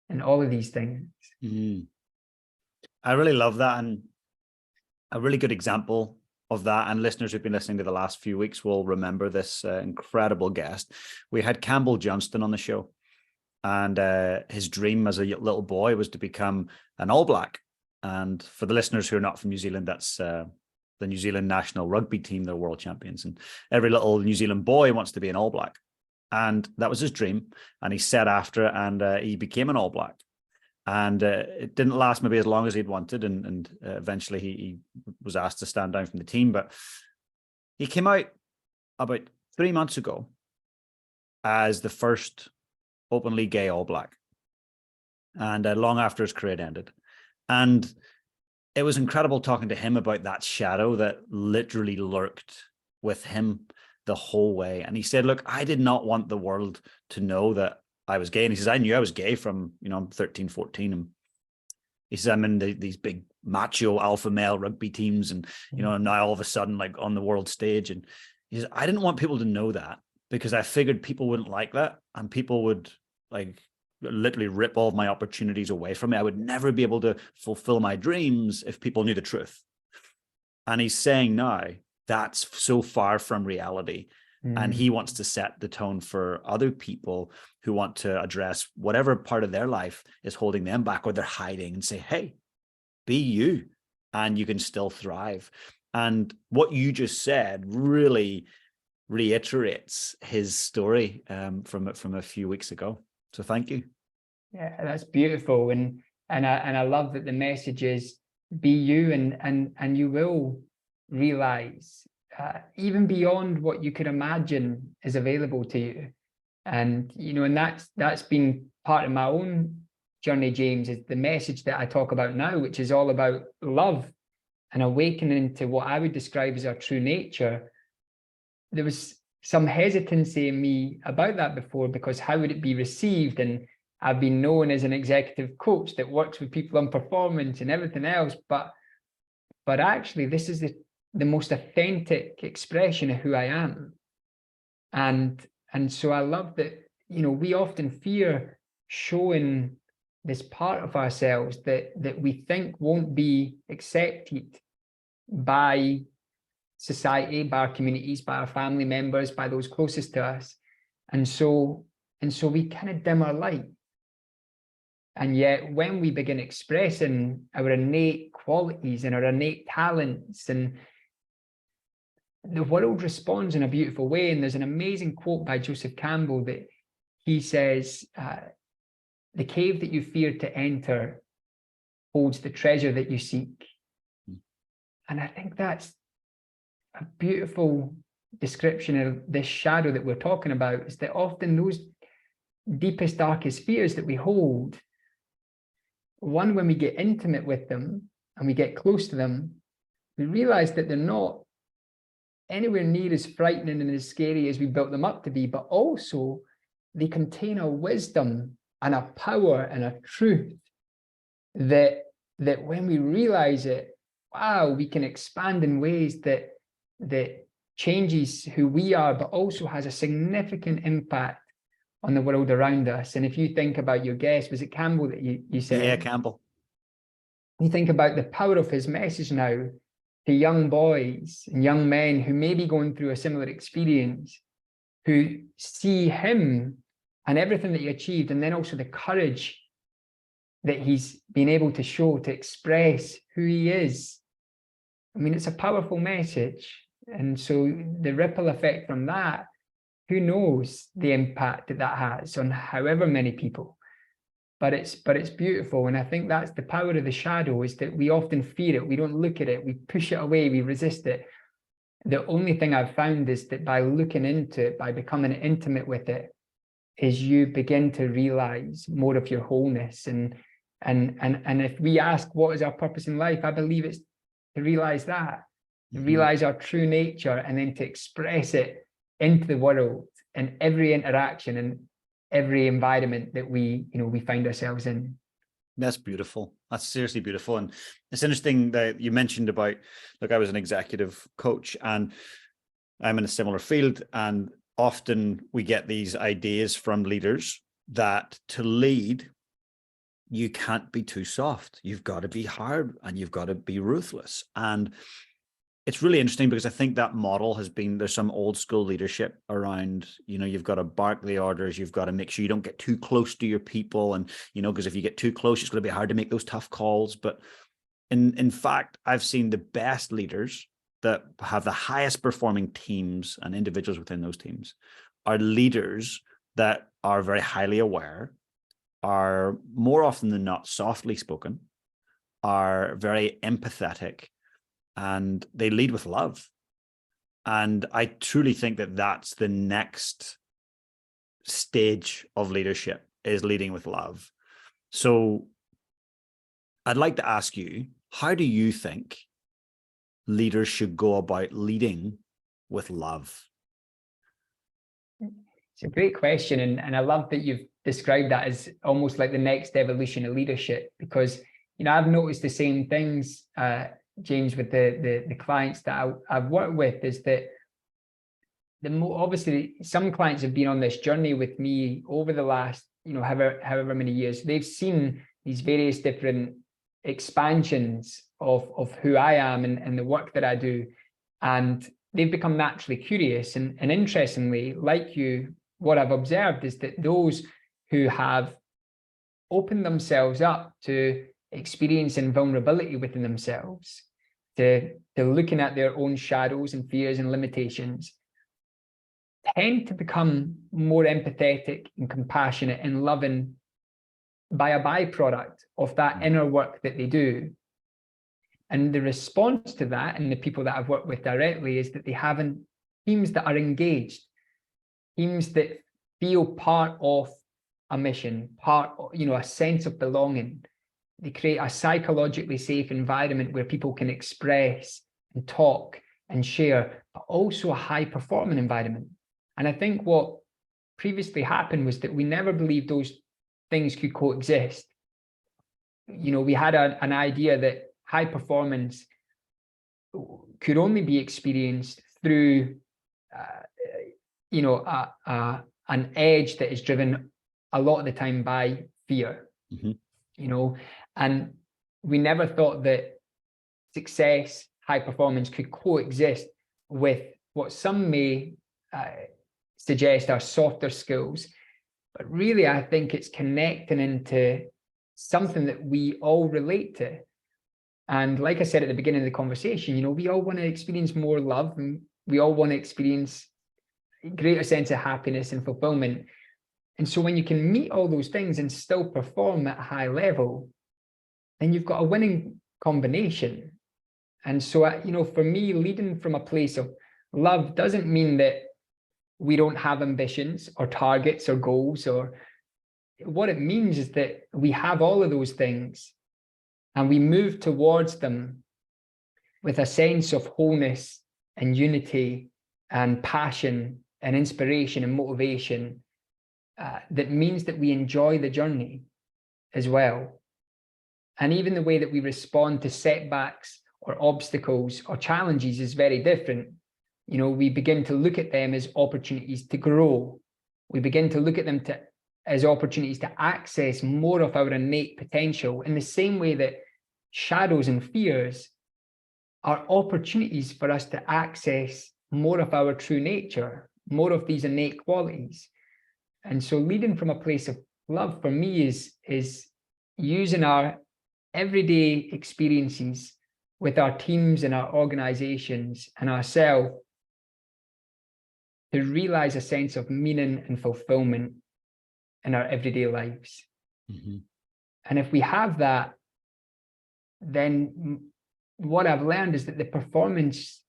and all of these things. I really love that, and a really good example of that, and listeners who've been listening to the last few weeks will remember this incredible guest. We had Campbell Johnston on the show, and his dream as a little boy was to become an All Black. And for the listeners who are not from New Zealand, that's the New Zealand national rugby team. They're world champions, and every little New Zealand boy wants to be an All Black. And that was his dream, and he set after it, and he became an All Black. And it didn't last maybe as long as he'd wanted, and eventually he was asked to stand down from the team. But he came out about 3 months ago as the first openly gay All Black, and long after his career ended. And it was incredible talking to him about that shadow that literally lurked with him the whole way. And he said, look, I did not want the world to know that I was gay. And he says, I knew I was gay from, I'm 13, 14. And he says, I'm in these big macho alpha male rugby teams. And, now all of a sudden, like on the world stage. And he says, I didn't want people to know that, because I figured people wouldn't like that. And people would like literally rip all of my opportunities away from me. I would never be able to fulfill my dreams if people knew the truth. And he's saying now that's so far from reality. And he wants to set the tone for other people who want to address whatever part of their life is holding them back, or they're hiding, and say, hey, be you, and you can still thrive. And what you just said really reiterates his story from a few weeks ago. So thank you. Yeah, that's beautiful. And I love that the message is be you, and you will realize even beyond what you could imagine is available to you. And and that's been part of my own journey, James, is the message that I talk about now, which is all about love and awakening to what I would describe as our true nature. There was some hesitancy in me about that before, because how would it be received? And I've been known as an executive coach that works with people on performance and everything else, but actually this is the most authentic expression of who I am. And so I love that, we often fear showing this part of ourselves that we think won't be accepted by society, by our communities, by our family members, by those closest to us. And so we kind of dim our light. And yet when we begin expressing our innate qualities and our innate talents, and the world responds in a beautiful way. And there's an amazing quote by Joseph Campbell that he says, the cave that you fear to enter holds the treasure that you seek. And I think that's a beautiful description of this shadow that we're talking about, is that often those deepest, darkest fears that we hold, one, when we get intimate with them and we get close to them, we realize that they're not anywhere near as frightening and as scary as we built them up to be, but also they contain a wisdom and a power and a truth that when we realize it, wow, we can expand in ways that changes who we are, but also has a significant impact on the world around us. And if you think about your guest, was it Campbell that you said? Yeah, Campbell. You think about the power of his message now to young boys and young men who may be going through a similar experience, who see him and everything that he achieved, and then also the courage that he's been able to show to express who he is. I mean, it's a powerful message. And so the ripple effect from that, who knows the impact that has on however many people. But it's beautiful. And I think that's the power of the shadow, is that we often fear it. We don't look at it. We push it away. We resist it. The only thing I've found is that by looking into it, by becoming intimate with it, is you begin to realize more of your wholeness. And if we ask what is our purpose in life, I believe it's to realize that, to realize our true nature, and then to express it into the world in every interaction and every environment that we find ourselves in. That's beautiful. That's seriously beautiful. And it's interesting that you mentioned about, look, I was an executive coach and I'm in a similar field, and often we get these ideas from leaders that to lead, you can't be too soft. You've got to be hard and you've got to be ruthless. And it's really interesting because I think that model has been, there's some old school leadership around, you've got to bark the orders. You've got to make sure you don't get too close to your people. And, because if you get too close, it's going to be hard to make those tough calls. But in fact, I've seen the best leaders that have the highest performing teams and individuals within those teams are leaders that are very highly aware, are more often than not softly spoken, are very empathetic, and they lead with love. And I truly think that that's the next stage of leadership, is leading with love. So I'd like to ask you, how do you think leaders should go about leading with love? It's a great question. And I love that you've described that as almost like the next evolution of leadership, because, I've noticed the same things, James, with the clients that I've worked with, is that obviously some clients have been on this journey with me over the last, however many years. They've seen these various different expansions of who I am and the work that I do. And they've become naturally curious. And interestingly, like you, what I've observed is that those who have opened themselves up to experiencing vulnerability within themselves, to looking at their own shadows and fears and limitations, tend to become more empathetic and compassionate and loving by a byproduct of that inner work that they do. And the response to that, and the people that I've worked with directly, is that they have teams that are engaged, teams that feel part of a mission, a sense of belonging. They create a psychologically safe environment where people can express and talk and share, but also a high-performing environment. And I think what previously happened was that we never believed those things could coexist. We had an idea that high performance could only be experienced through, an edge that is driven a lot of the time by fear. And we never thought that success, high performance could coexist with what some may suggest are softer skills. But really, I think it's connecting into something that we all relate to. And like I said at the beginning of the conversation, you know, we all want to experience more love, and we all want to experience a greater sense of happiness and fulfillment. And so when you can meet all those things and still perform at a high level, then you've got a winning combination. And so, you know, for me, leading from a place of love doesn't mean that we don't have ambitions or targets or goals, or what it means is that we have all of those things and we move towards them with a sense of wholeness and unity and passion and inspiration and motivation, that means that we enjoy the journey as well. And even the way that we respond to setbacks or obstacles or challenges is very different. You know, we begin to look at them as opportunities to grow. We begin to look at them as opportunities to access more of our innate potential, in the same way that shadows and fears are opportunities for us to access more of our true nature, more of these innate qualities. And so leading from a place of love for me is using our everyday experiences with our teams and our organizations and ourselves to realize a sense of meaning and fulfillment in our everyday lives. Mm-hmm. And if we have that, then what I've learned is that the performance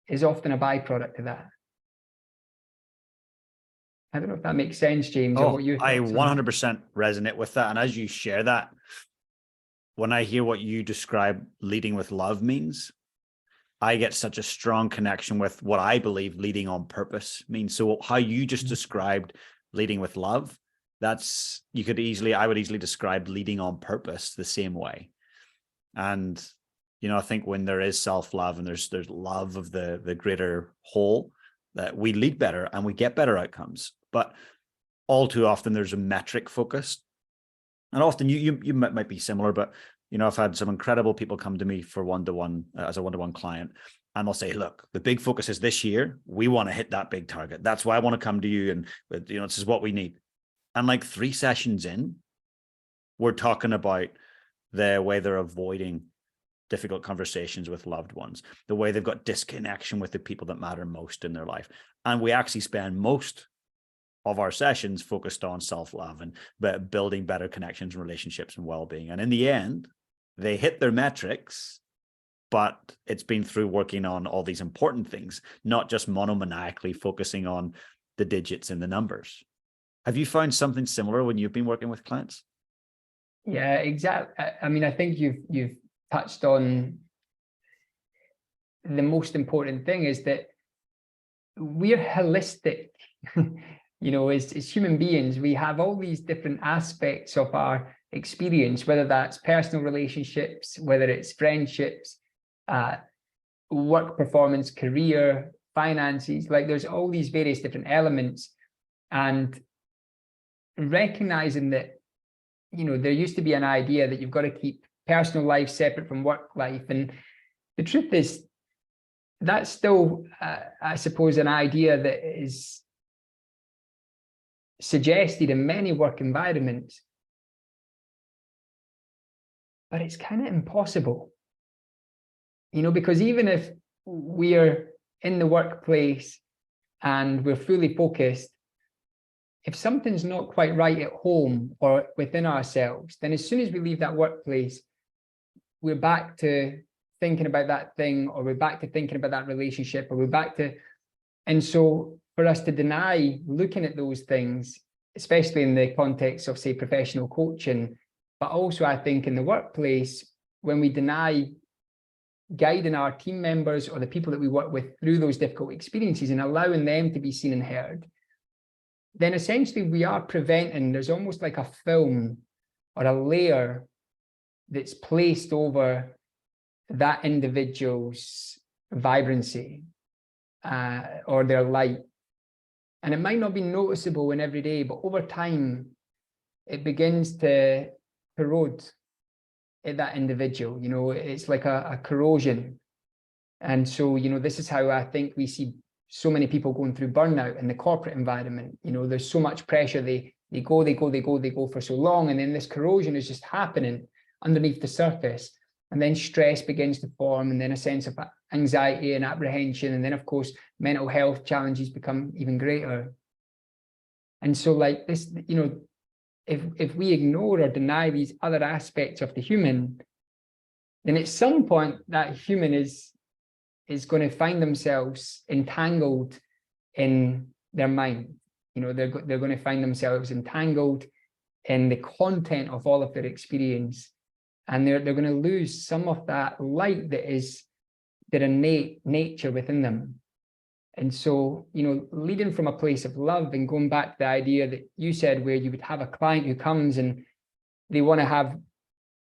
is often a byproduct of that. I don't know if that makes sense, James, or what you I 100% resonate with that. And as you share that, when I hear what you describe leading with love means, I get such a strong connection with what I believe leading on purpose means. So how you just described leading with love, I would easily describe leading on purpose the same way. And, you know, I think when there is self-love and there's love of the greater whole, that we lead better and we get better outcomes. But all too often there's a metric focus. And often you might be similar, but, you know, I've had some incredible people come to me for one-to-one as a one-to-one client, and they'll say, look, the big focus is this year. We want to hit that big target. That's why I want to come to you. And, you know, this is what we need. And like 3 sessions in, we're talking about the way they're avoiding difficult conversations with loved ones, the way they've got disconnection with the people that matter most in their life. And we actually spend most of our sessions focused on self-love and building better connections and relationships and well-being. And in the end, they hit their metrics, but it's been through working on all these important things, not just monomaniacally focusing on the digits and the numbers. Have you found something similar when you've been working with clients? Yeah, exactly. I mean, I think you've touched on the most important thing, is that we're holistic. You know, as human beings, we have all these different aspects of our experience, whether that's personal relationships, whether it's friendships, work performance, career, finances. Like, there's all these various different elements. And recognizing that, you know, there used to be an idea that you've got to keep personal life separate from work life. And the truth is, that's still, I suppose, an idea that is suggested in many work environments, but it's kind of impossible, you know, because even if we're in the workplace and we're fully focused, if something's not quite right at home or within ourselves, then as soon as we leave that workplace, we're back to thinking about that thing, or we're back to thinking about that relationship, or we're back to, and so for us to deny looking at those things, especially in the context of, say, professional coaching, but also I think in the workplace, when we deny guiding our team members or the people that we work with through those difficult experiences and allowing them to be seen and heard, then essentially we are preventing, there's almost like a film or a layer that's placed over that individual's vibrancy or their light. And it might not be noticeable in every day, but over time, it begins to corrode at that individual. You know, it's like a corrosion. And so, you know, this is how I think we see so many people going through burnout in the corporate environment. You know, there's so much pressure. They go for so long, and then this corrosion is just happening underneath the surface. And then stress begins to form, and then a sense of anxiety and apprehension. And then, of course, mental health challenges become even greater. And so like this, you know, if we ignore or deny these other aspects of the human, then at some point that human is going to find themselves entangled in their mind. You know, they're going to find themselves entangled in the content of all of their experience. And they're going to lose some of that light that is their innate nature within them. And so, you know, leading from a place of love and going back to the idea that you said, where you would have a client who comes and they want to have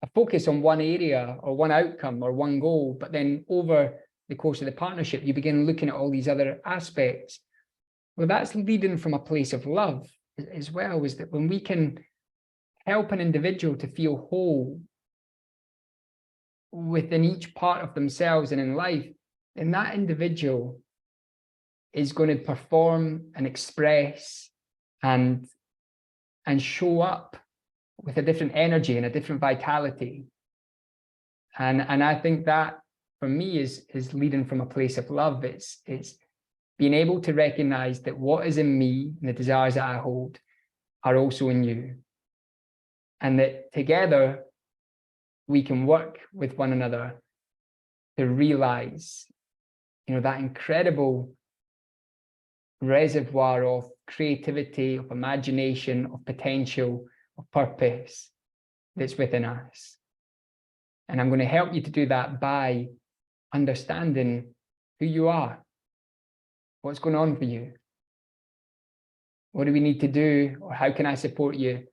a focus on one area or one outcome or one goal, but then over the course of the partnership, you begin looking at all these other aspects. Well, that's leading from a place of love as well, is that when we can help an individual to feel whole within each part of themselves and in life, then that individual is going to perform and express and show up with a different energy and a different vitality. And I think that for me is leading from a place of love. It's being able to recognize that what is in me and the desires that I hold are also in you. And that together we can work with one another to realize, you know, that incredible reservoir of creativity, of imagination, of potential, of purpose that's within us. And I'm going to help you to do that by understanding who you are, what's going on for you, what do we need to do, or how can I support you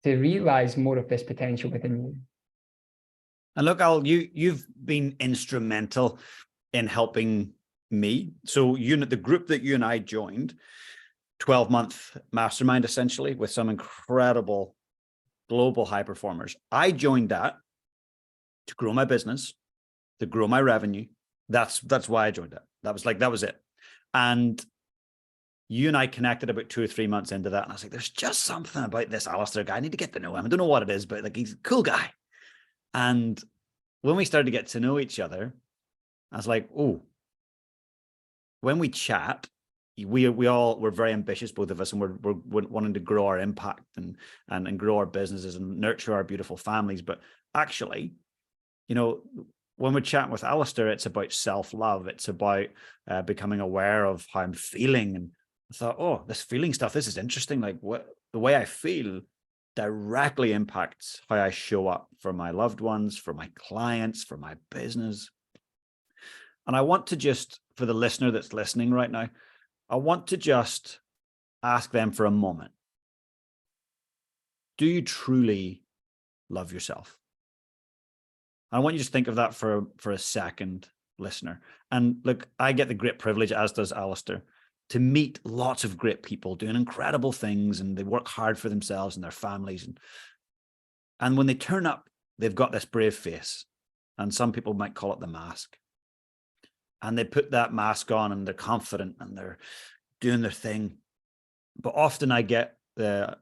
to realize more of this potential within you. And look, Al, you've been instrumental in helping me. So the group that you and I joined, 12-month mastermind, essentially, with some incredible global high performers. I joined that to grow my business, to grow my revenue. That's why I joined it. That was it. And you and I connected about 2 or 3 months into that. And I was like, there's just something about this Alister guy. I need to get to know him. I don't know what it is, but like, he's a cool guy. And when we started to get to know each other, I was like, oh, when we chat, we're very ambitious, both of us, and we're wanting to grow our impact and grow our businesses and nurture our beautiful families. But actually, you know, when we're chatting with Alister, it's about self-love. It's about becoming aware of how I'm feeling. And I thought, oh, this feeling stuff, this is interesting. Like, the way I feel directly impacts how I show up for my loved ones, for my clients, for my business. And I want to just, for the listener that's listening right now, I want to just ask them for a moment. Do you truly love yourself? I want you to just think of that for a second, listener. And look, I get the great privilege, as does Alister, to meet lots of great people doing incredible things, and they work hard for themselves and their families. And when they turn up, they've got this brave face, and some people might call it the mask. And they put that mask on and they're confident and they're doing their thing. But often I get the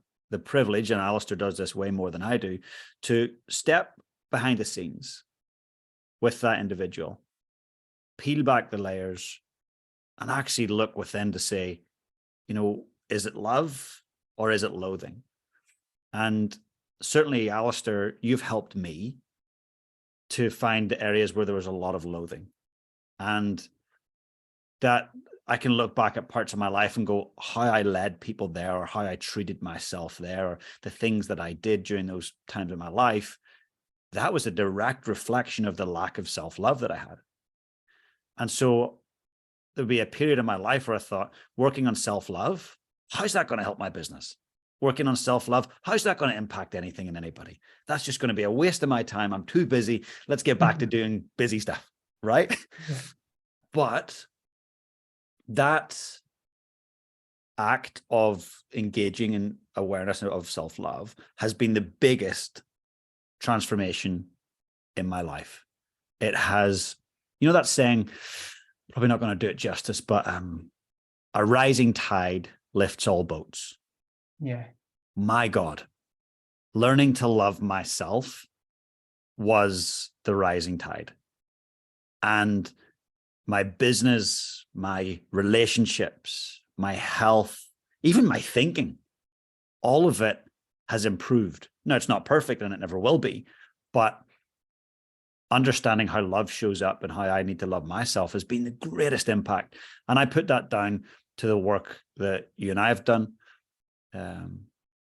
privilege, and Alister does this way more than I do, to step behind the scenes with that individual, peel back the layers, and actually look within to say, you know, is it love or is it loathing? And certainly, Alister, you've helped me to find the areas where there was a lot of loathing. And that I can look back at parts of my life and go, how I led people there, or how I treated myself there, or the things that I did during those times in my life, that was a direct reflection of the lack of self-love that I had. And so there'd be a period in my life where I thought, working on self-love, how's that going to help my business? Working on self-love, how's that going to impact anything and anybody? That's just going to be a waste of my time. I'm too busy. Let's get back to doing busy stuff, right? Yeah. But that act of engaging in awareness of self-love has been the biggest transformation in my life. It has, you know, that saying, probably not going to do it justice, but a rising tide lifts all boats. Yeah. My God, learning to love myself was the rising tide. And my business, my relationships, my health, even my thinking, all of it has improved. Now, it's not perfect and it never will be, but understanding how love shows up and how I need to love myself has been the greatest impact. And I put that down to the work that you and I have done.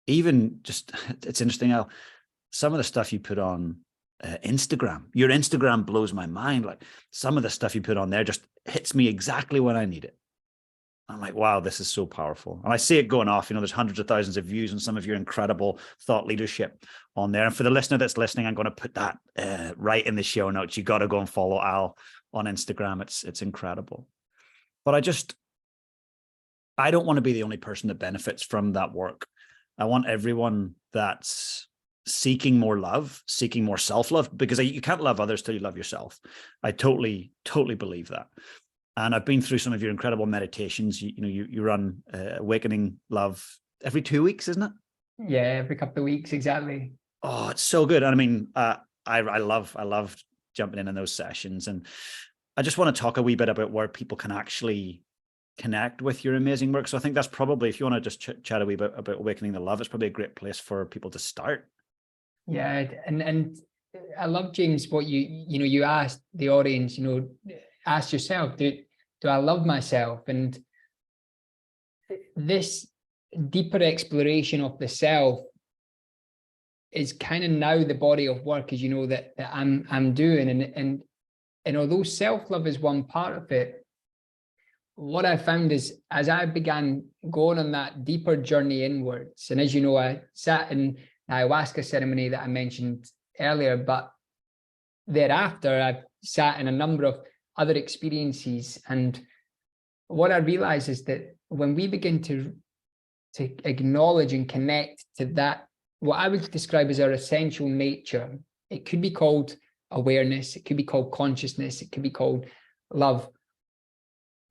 Even just, it's interesting how some of the stuff you put on Instagram, your Instagram blows my mind. Like some of the stuff you put on there just hits me exactly when I need it. I'm like, wow, this is so powerful. And I see it going off, there's hundreds of thousands of views on some of your incredible thought leadership on there. And for the listener that's listening, I'm going to put that right in the show notes. You got to go and follow Al on Instagram. It's incredible. But I don't want to be the only person that benefits from that work. I want everyone that's seeking more love, seeking more self-love, because you can't love others till you love yourself. I totally believe that. And I've been through some of your incredible meditations. You run Awakening Love every 2 weeks, isn't it? Yeah, every couple of weeks, exactly. Oh, it's so good. I mean, I love jumping in those sessions. And I just want to talk a wee bit about where people can actually connect with your amazing work. So I think that's probably, if you want to just chat a wee bit about Awakening the Love, it's probably a great place for people to start. Yeah, and I love, James, what you asked the audience, ask yourself, do I love myself? And this deeper exploration of the self is kind of now the body of work, as you know, that I'm doing. And although self-love is one part of it, what I found is as I began going on that deeper journey inwards, and as you know, I sat in the ayahuasca ceremony that I mentioned earlier, but thereafter I've sat in a number of other experiences. And what I realized is that when we begin to acknowledge and connect to that, what I would describe as our essential nature, it could be called awareness, it could be called consciousness, it could be called love.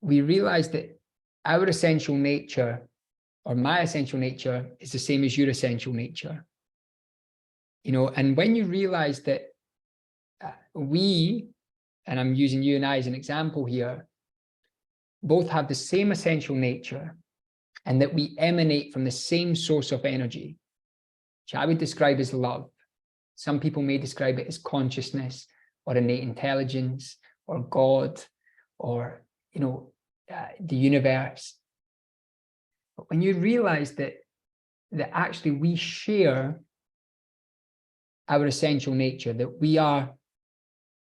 We realize that our essential nature, or my essential nature, is the same as your essential nature. And when you realize that we, and I'm using you and I as an example here, both have the same essential nature, and that we emanate from the same source of energy, which I would describe as love. Some people may describe it as consciousness, or innate intelligence, or God, or the universe. But when you realize that actually we share our essential nature, that we are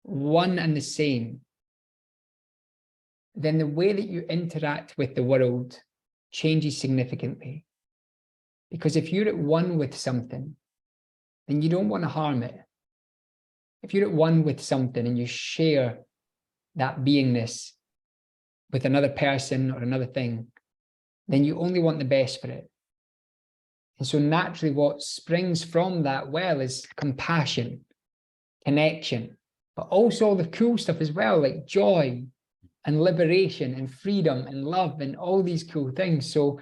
one and the same, then the way that you interact with the world changes significantly. Because if you're at one with something, then you don't want to harm it. If you're at one with something and you share that beingness with another person or another thing, then you only want the best for it. And so naturally what springs from that well is compassion, connection, but also all the cool stuff as well, like joy and liberation and freedom and love and all these cool things. So,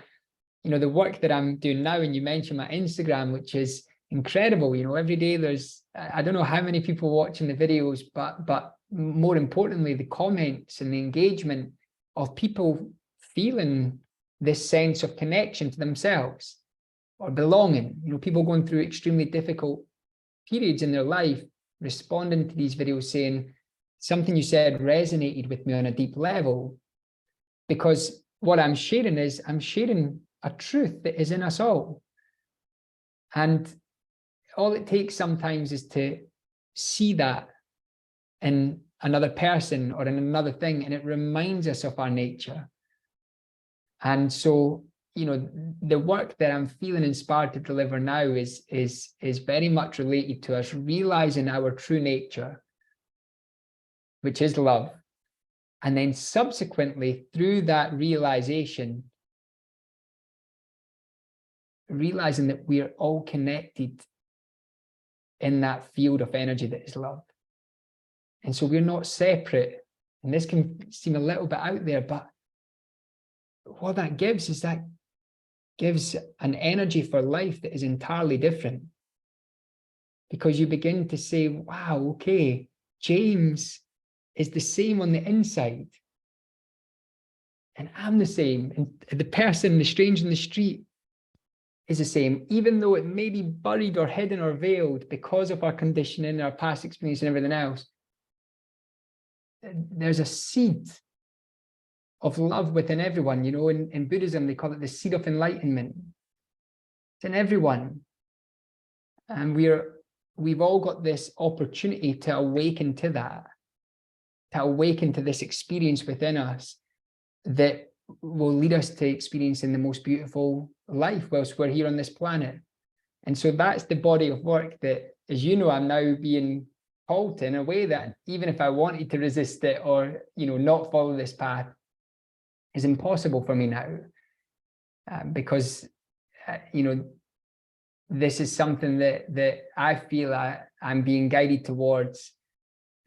the work that I'm doing now, and you mentioned my Instagram, which is incredible. Every day there's, I don't know how many people watching the videos, but more importantly, the comments and the engagement of people feeling this sense of connection to themselves or belonging. People going through extremely difficult periods in their life, responding to these videos saying, something you said resonated with me on a deep level, because what I'm sharing is I'm sharing a truth that is in us all. And all it takes sometimes is to see that in another person or in another thing, and it reminds us of our nature. And so, the work that I'm feeling inspired to deliver now is very much related to us realizing our true nature, which is love. And then subsequently, through that realization, realizing that we are all connected in that field of energy that is love. And so we're not separate And this can seem a little bit out there, but what that gives is that gives an energy for life that is entirely different. Because you begin to say, wow, okay, James is the same on the inside. And I'm the same. And the person, the stranger in the street, is the same, even though it may be buried or hidden or veiled because of our conditioning, our past experience, and everything else. There's a seed of love within everyone. You know, in Buddhism, they call it the seed of enlightenment. It's in everyone. And we've all got this opportunity to awaken to that, to awaken to this experience within us that will lead us to experiencing the most beautiful life whilst we're here on this planet. And so that's the body of work that, as you know, I'm now being called to in a way that even if I wanted to resist it or, you know, not follow this path, is impossible for me now. Because, you know, this is something that I feel I'm being guided towards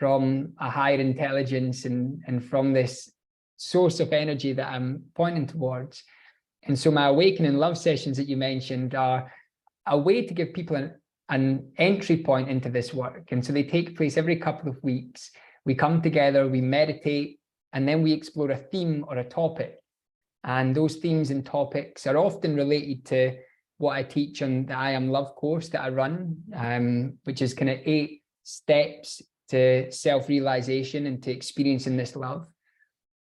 from a higher intelligence and from this source of energy that I'm pointing towards. And so my awakening love sessions that you mentioned are a way to give people an entry point into this work. And so they take place every couple of weeks. We come together, we meditate, and then we explore a theme or a topic. And those themes and topics are often related to what I teach on the I Am Love course that I run, which is kind of 8 steps to self-realization and to experiencing this love.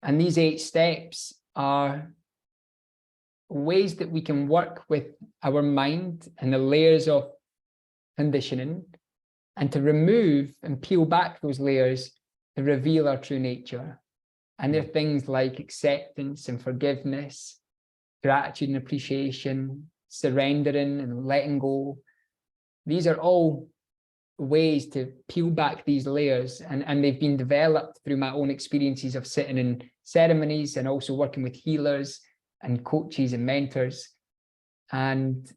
And these 8 steps are ways that we can work with our mind and the layers of conditioning and to remove and peel back those layers to reveal our true nature. And they're things like acceptance and forgiveness, gratitude and appreciation, surrendering and letting go. These are all ways to peel back these layers, and they've been developed through my own experiences of sitting in ceremonies and also working with healers and coaches and mentors. And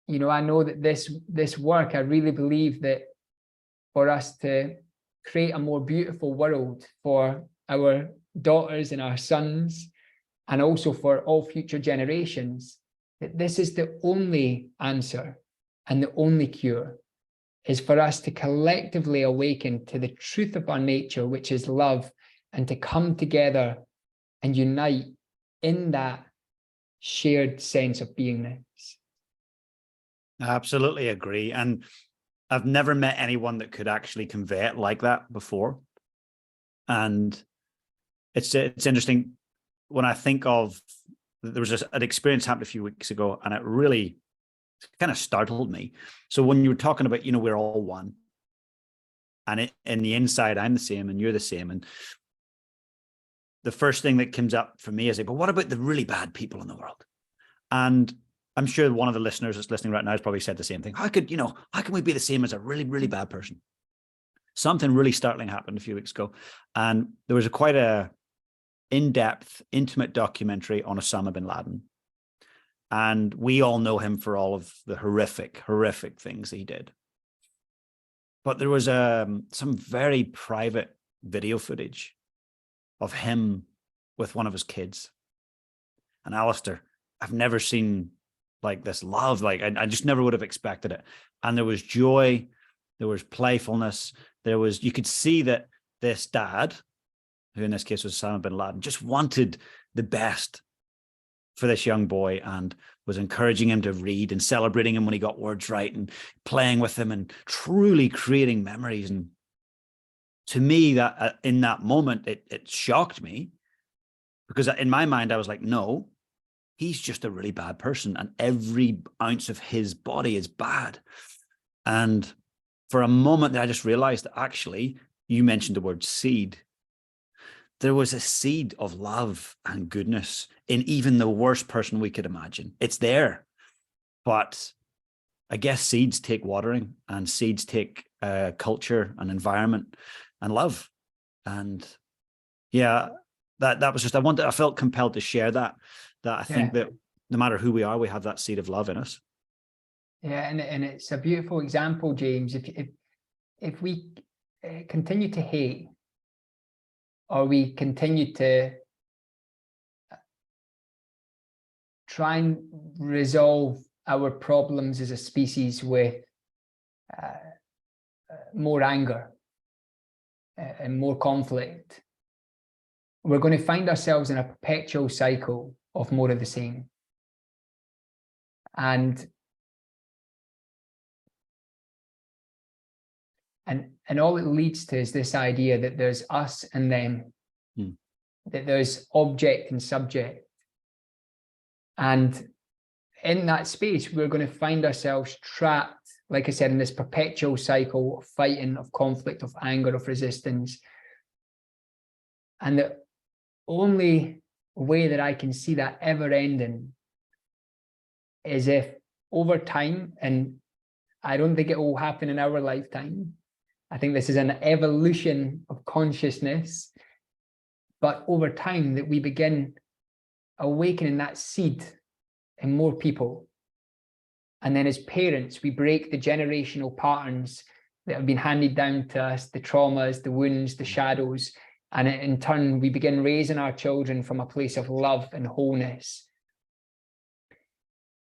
you know, I know that this work, I really believe that for us to create a more beautiful world for our daughters and our sons, and also for all future generations, that this is the only answer and the only cure, is for us to collectively awaken to the truth of our nature, which is love, and to come together and unite in that shared sense of beingness. I absolutely agree. And I've never met anyone that could actually convey it like that before. And it's interesting when I think of, there was an experience happened a few weeks ago, and it really kind of startled me. So when you were talking about, you know, we're all one, and in the inside, I'm the same and you're the same. And the first thing that comes up for me is like, but what about the really bad people in the world? And I'm sure one of the listeners that's listening right now has probably said the same thing. How can we be the same as a really, really bad person? Something really startling happened a few weeks ago. And there was quite a in-depth, intimate documentary on Osama bin Laden. And we all know him for all of the horrific things he did. But there was some very private video footage of him with one of his kids. And Alister, I've never seen like this love. Like I just never would have expected it. And there was joy, there was playfulness, you could see that this dad, who in this case was Osama bin Laden, just wanted the best for this young boy and was encouraging him to read and celebrating him when he got words right and playing with him and truly creating memories. And to me, that in that moment, it shocked me, because in my mind, I was like, no, he's just a really bad person and every ounce of his body is bad. And for a moment, I just realized that actually, you mentioned the word seed. There was a seed of love and goodness in even the worst person we could imagine. It's there. But I guess seeds take watering, and seeds take culture and environment and love. And yeah, that was just, I felt compelled to share that I think that no matter who we are, we have that seed of love in us. Yeah, and it's a beautiful example, James. If we continue to hate, or we continue to try and resolve our problems as a species with more anger and more conflict, we're going to find ourselves in a perpetual cycle of more of the same. And all it leads to is this idea that there's us and them, that there's object and subject. And in that space, we're going to find ourselves trapped, like I said, in this perpetual cycle of fighting, of conflict, of anger, of resistance. And the only way that I can see that ever ending is if over time, and I don't think it will happen in our lifetime, I think this is an evolution of consciousness, but over time that we begin awakening that seed in more people. And then as parents, we break the generational patterns that have been handed down to us, the traumas, the wounds, the shadows, and in turn, we begin raising our children from a place of love and wholeness.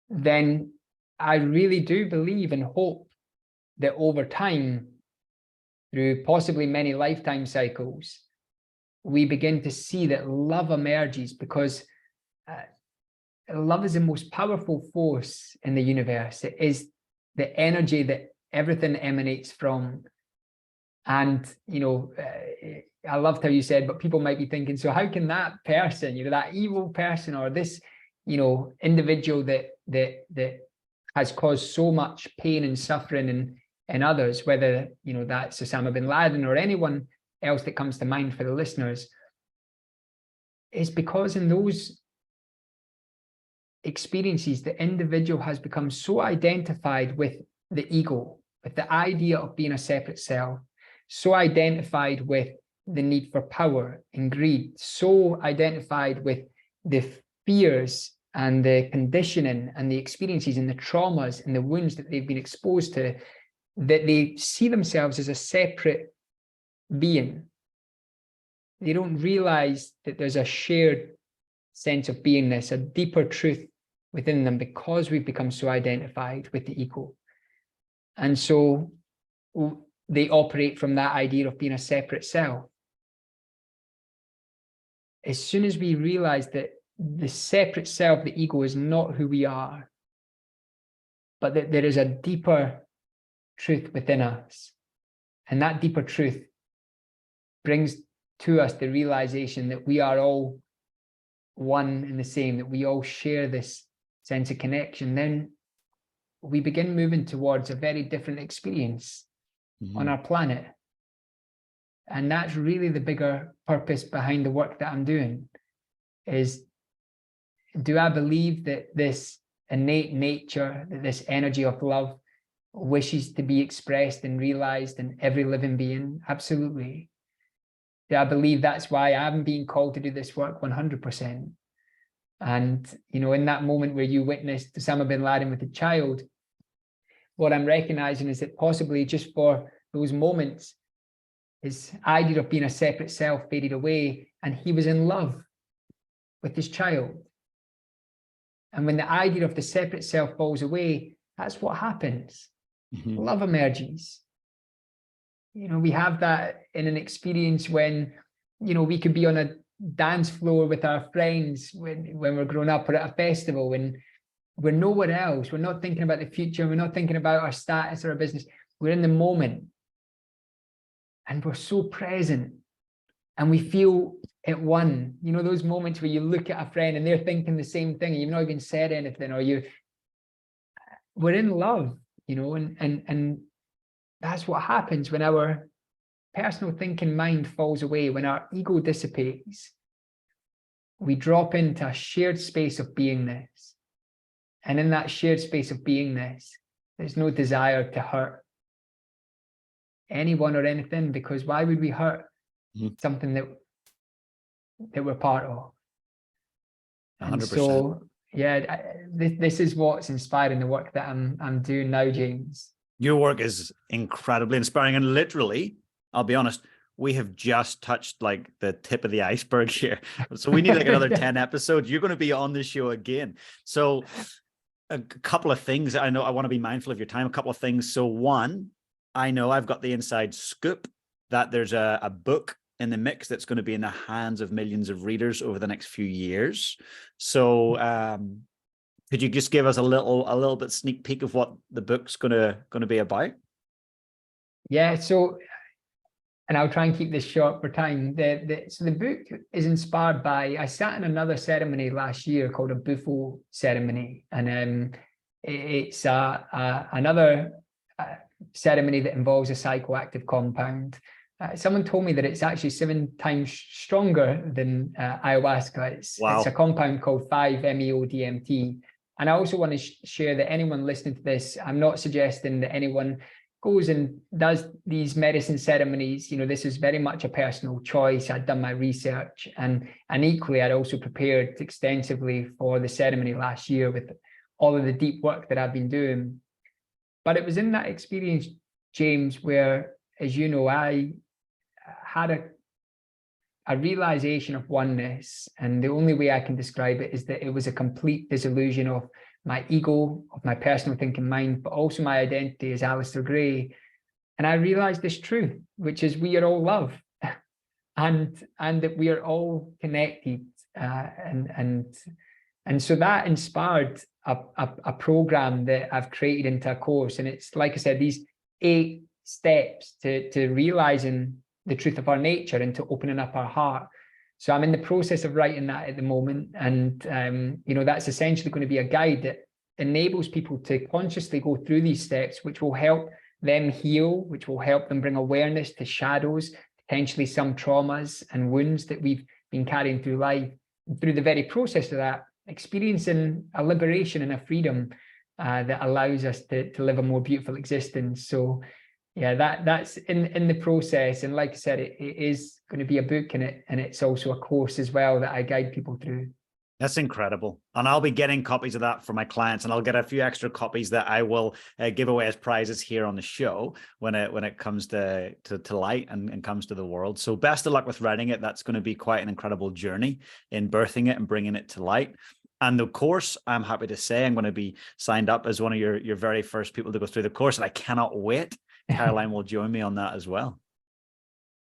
Then I really do believe and hope that over time, through possibly many lifetime cycles, we begin to see that love emerges, because love is the most powerful force in the universe. It is the energy that everything emanates from. And, you know, I loved how you said, but people might be thinking, so how can that person, you know, that evil person, or this, you know, individual that has caused so much pain and suffering in others, whether, you know, that's Osama bin Laden or anyone else that comes to mind for the listeners, is because in those experiences, the individual has become so identified with the ego, with the idea of being a separate self, so identified with the need for power and greed, so identified with the fears and the conditioning and the experiences and the traumas and the wounds that they've been exposed to, that they see themselves as a separate being. They don't realize that there's a shared sense of beingness, a deeper truth within them, because we've become so identified with the ego. And so they operate from that idea of being a separate self. As soon as we realize that the separate self, the ego, is not who we are, but that there is a deeper truth within us, and that deeper truth brings to us the realization that we are all one and the same, that we all share this sense of connection, then we begin moving towards a very different experience on our planet. And that's really the bigger purpose behind the work that I'm doing, is, do I believe that this innate nature, that this energy of love wishes to be expressed and realized in every living being? Absolutely. Do I believe that's why I'm being called to do this work? 100%. And, you know, in that moment where you witnessed Osama bin Laden with a child, what I'm recognizing is that possibly just for those moments, his idea of being a separate self faded away, and he was in love with his child. And when the idea of the separate self falls away, that's what happens. Love emerges. You know, we have that in an experience when, you know, we could be on a dance floor with our friends when we're growing up, or at a festival, when we're nowhere else. We're not thinking about the future. We're not thinking about our status or our business. We're in the moment. And we're so present. And we feel at one. You know, those moments where you look at a friend and they're thinking the same thing, and you've not even said anything, or we're in love, you know, and that's what happens when our personal thinking mind falls away, when our ego dissipates. We drop into a shared space of beingness. And in that shared space of beingness, there's no desire to hurt anyone or anything, because why would we hurt something that we're part of? 100%. And so, yeah, this is what's inspiring the work that I'm doing now, James. Your work is incredibly inspiring, and literally, I'll be honest, we have just touched like the tip of the iceberg here. So we need like another 10 episodes. You're going to be on the show again. So a couple of things. I know I want to be mindful of your time. A couple of things. So one, I know I've got the inside scoop that there's a book in the mix that's going to be in the hands of millions of readers over the next few years. So could you just give us a little bit sneak peek of what the book's going to be about? Yeah, so, and I'll try and keep this short for time. So the book is inspired by, I sat in another ceremony last year called a Bufo ceremony, and it's another ceremony that involves a psychoactive compound. Someone told me that it's actually 7 times stronger than ayahuasca. It's a compound called 5-MeO-DMT. And I also want to share that anyone listening to this, I'm not suggesting that anyone goes and does these medicine ceremonies. You know, this is very much a personal choice. I'd done my research, and equally, I'd also prepared extensively for the ceremony last year with all of the deep work that I've been doing. But it was in that experience, James, where, as you know, I had a realization of oneness, and the only way I can describe it is that it was a complete dissolution of my ego, of my personal thinking mind, but also my identity as Alister Gray. And I realized this truth, which is we are all love, and that we are all connected, and so that inspired a program that I've created into a course. And it's, like I said, these 8 steps to realizing the truth of our nature and to opening up our heart. So I'm in the process of writing that at the moment. And, you know, that's essentially going to be a guide that enables people to consciously go through these steps, which will help them heal, which will help them bring awareness to shadows, potentially some traumas and wounds that we've been carrying through life. And through the very process of that, experiencing a liberation and a freedom that allows us to live a more beautiful existence. So yeah, that's in the process. And like I said, it is going to be a book, and it's also a course as well that I guide people through. That's incredible. And I'll be getting copies of that for my clients, and I'll get a few extra copies that I will give away as prizes here on the show when it comes to light and comes to the world. So best of luck with writing it. That's going to be quite an incredible journey in birthing it and bringing it to light. And the course, I'm happy to say, I'm going to be signed up as one of your very first people to go through the course, and I cannot wait. Caroline will join me on that as well.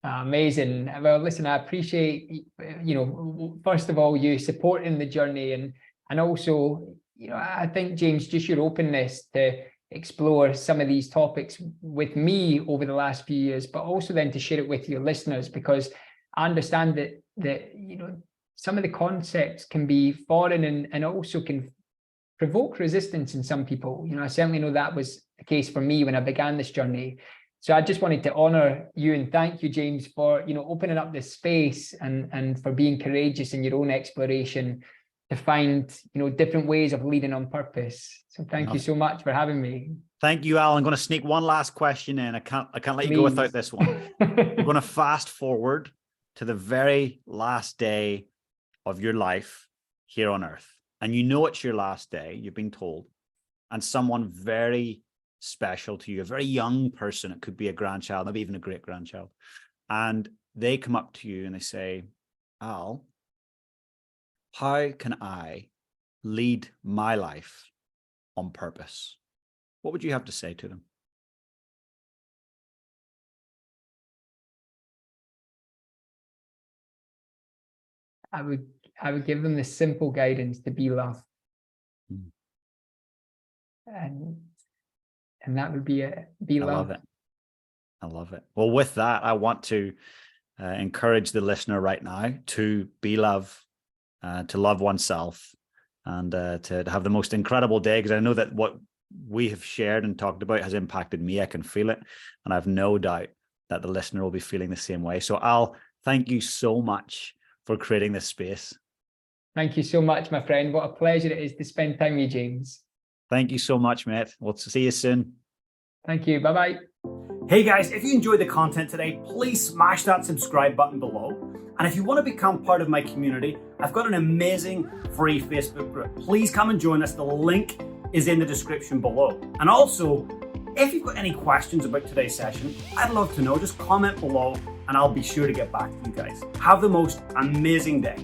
Amazing. Well, listen, I appreciate, you know, first of all, you supporting the journey, and also, you know, I think, James, just your openness to explore some of these topics with me over the last few years, but also then to share it with your listeners, because I understand that you know, some of the concepts can be foreign and also can provoke resistance in some people. You know, I certainly know that was the case for me when I began this journey. So I just wanted to honor you and thank you, James, for, you know, opening up this space and for being courageous in your own exploration to find, you know, different ways of leading on purpose. So thank you so much for having me. Thank you, Al. I'm going to sneak one last question in. I can't let you go without this one. We're going to fast forward to the very last day of your life here on Earth. And you know it's your last day, you've been told, and someone very special to you, a very young person, it could be a grandchild, maybe even a great grandchild, and they come up to you and they say, Al, how can I lead my life on purpose? What would you have to say to them? I would give them the simple guidance to be love. And that would be it. Be love. I love it. I love it. Well, with that, I want to encourage the listener right now to be love, to love oneself, and to have the most incredible day, because I know that what we have shared and talked about has impacted me. I can feel it, and I have no doubt that the listener will be feeling the same way. So Al, thank you so much for creating this space. Thank you so much, my friend. What a pleasure it is to spend time with you, James. Thank you so much, mate. We'll see you soon. Thank you. Bye-bye. Hey guys, if you enjoyed the content today, please smash that subscribe button below. And if you want to become part of my community, I've got an amazing free Facebook group. Please come and join us. The link is in the description below. And also, if you've got any questions about today's session, I'd love to know. Just comment below and I'll be sure to get back to you guys. Have the most amazing day.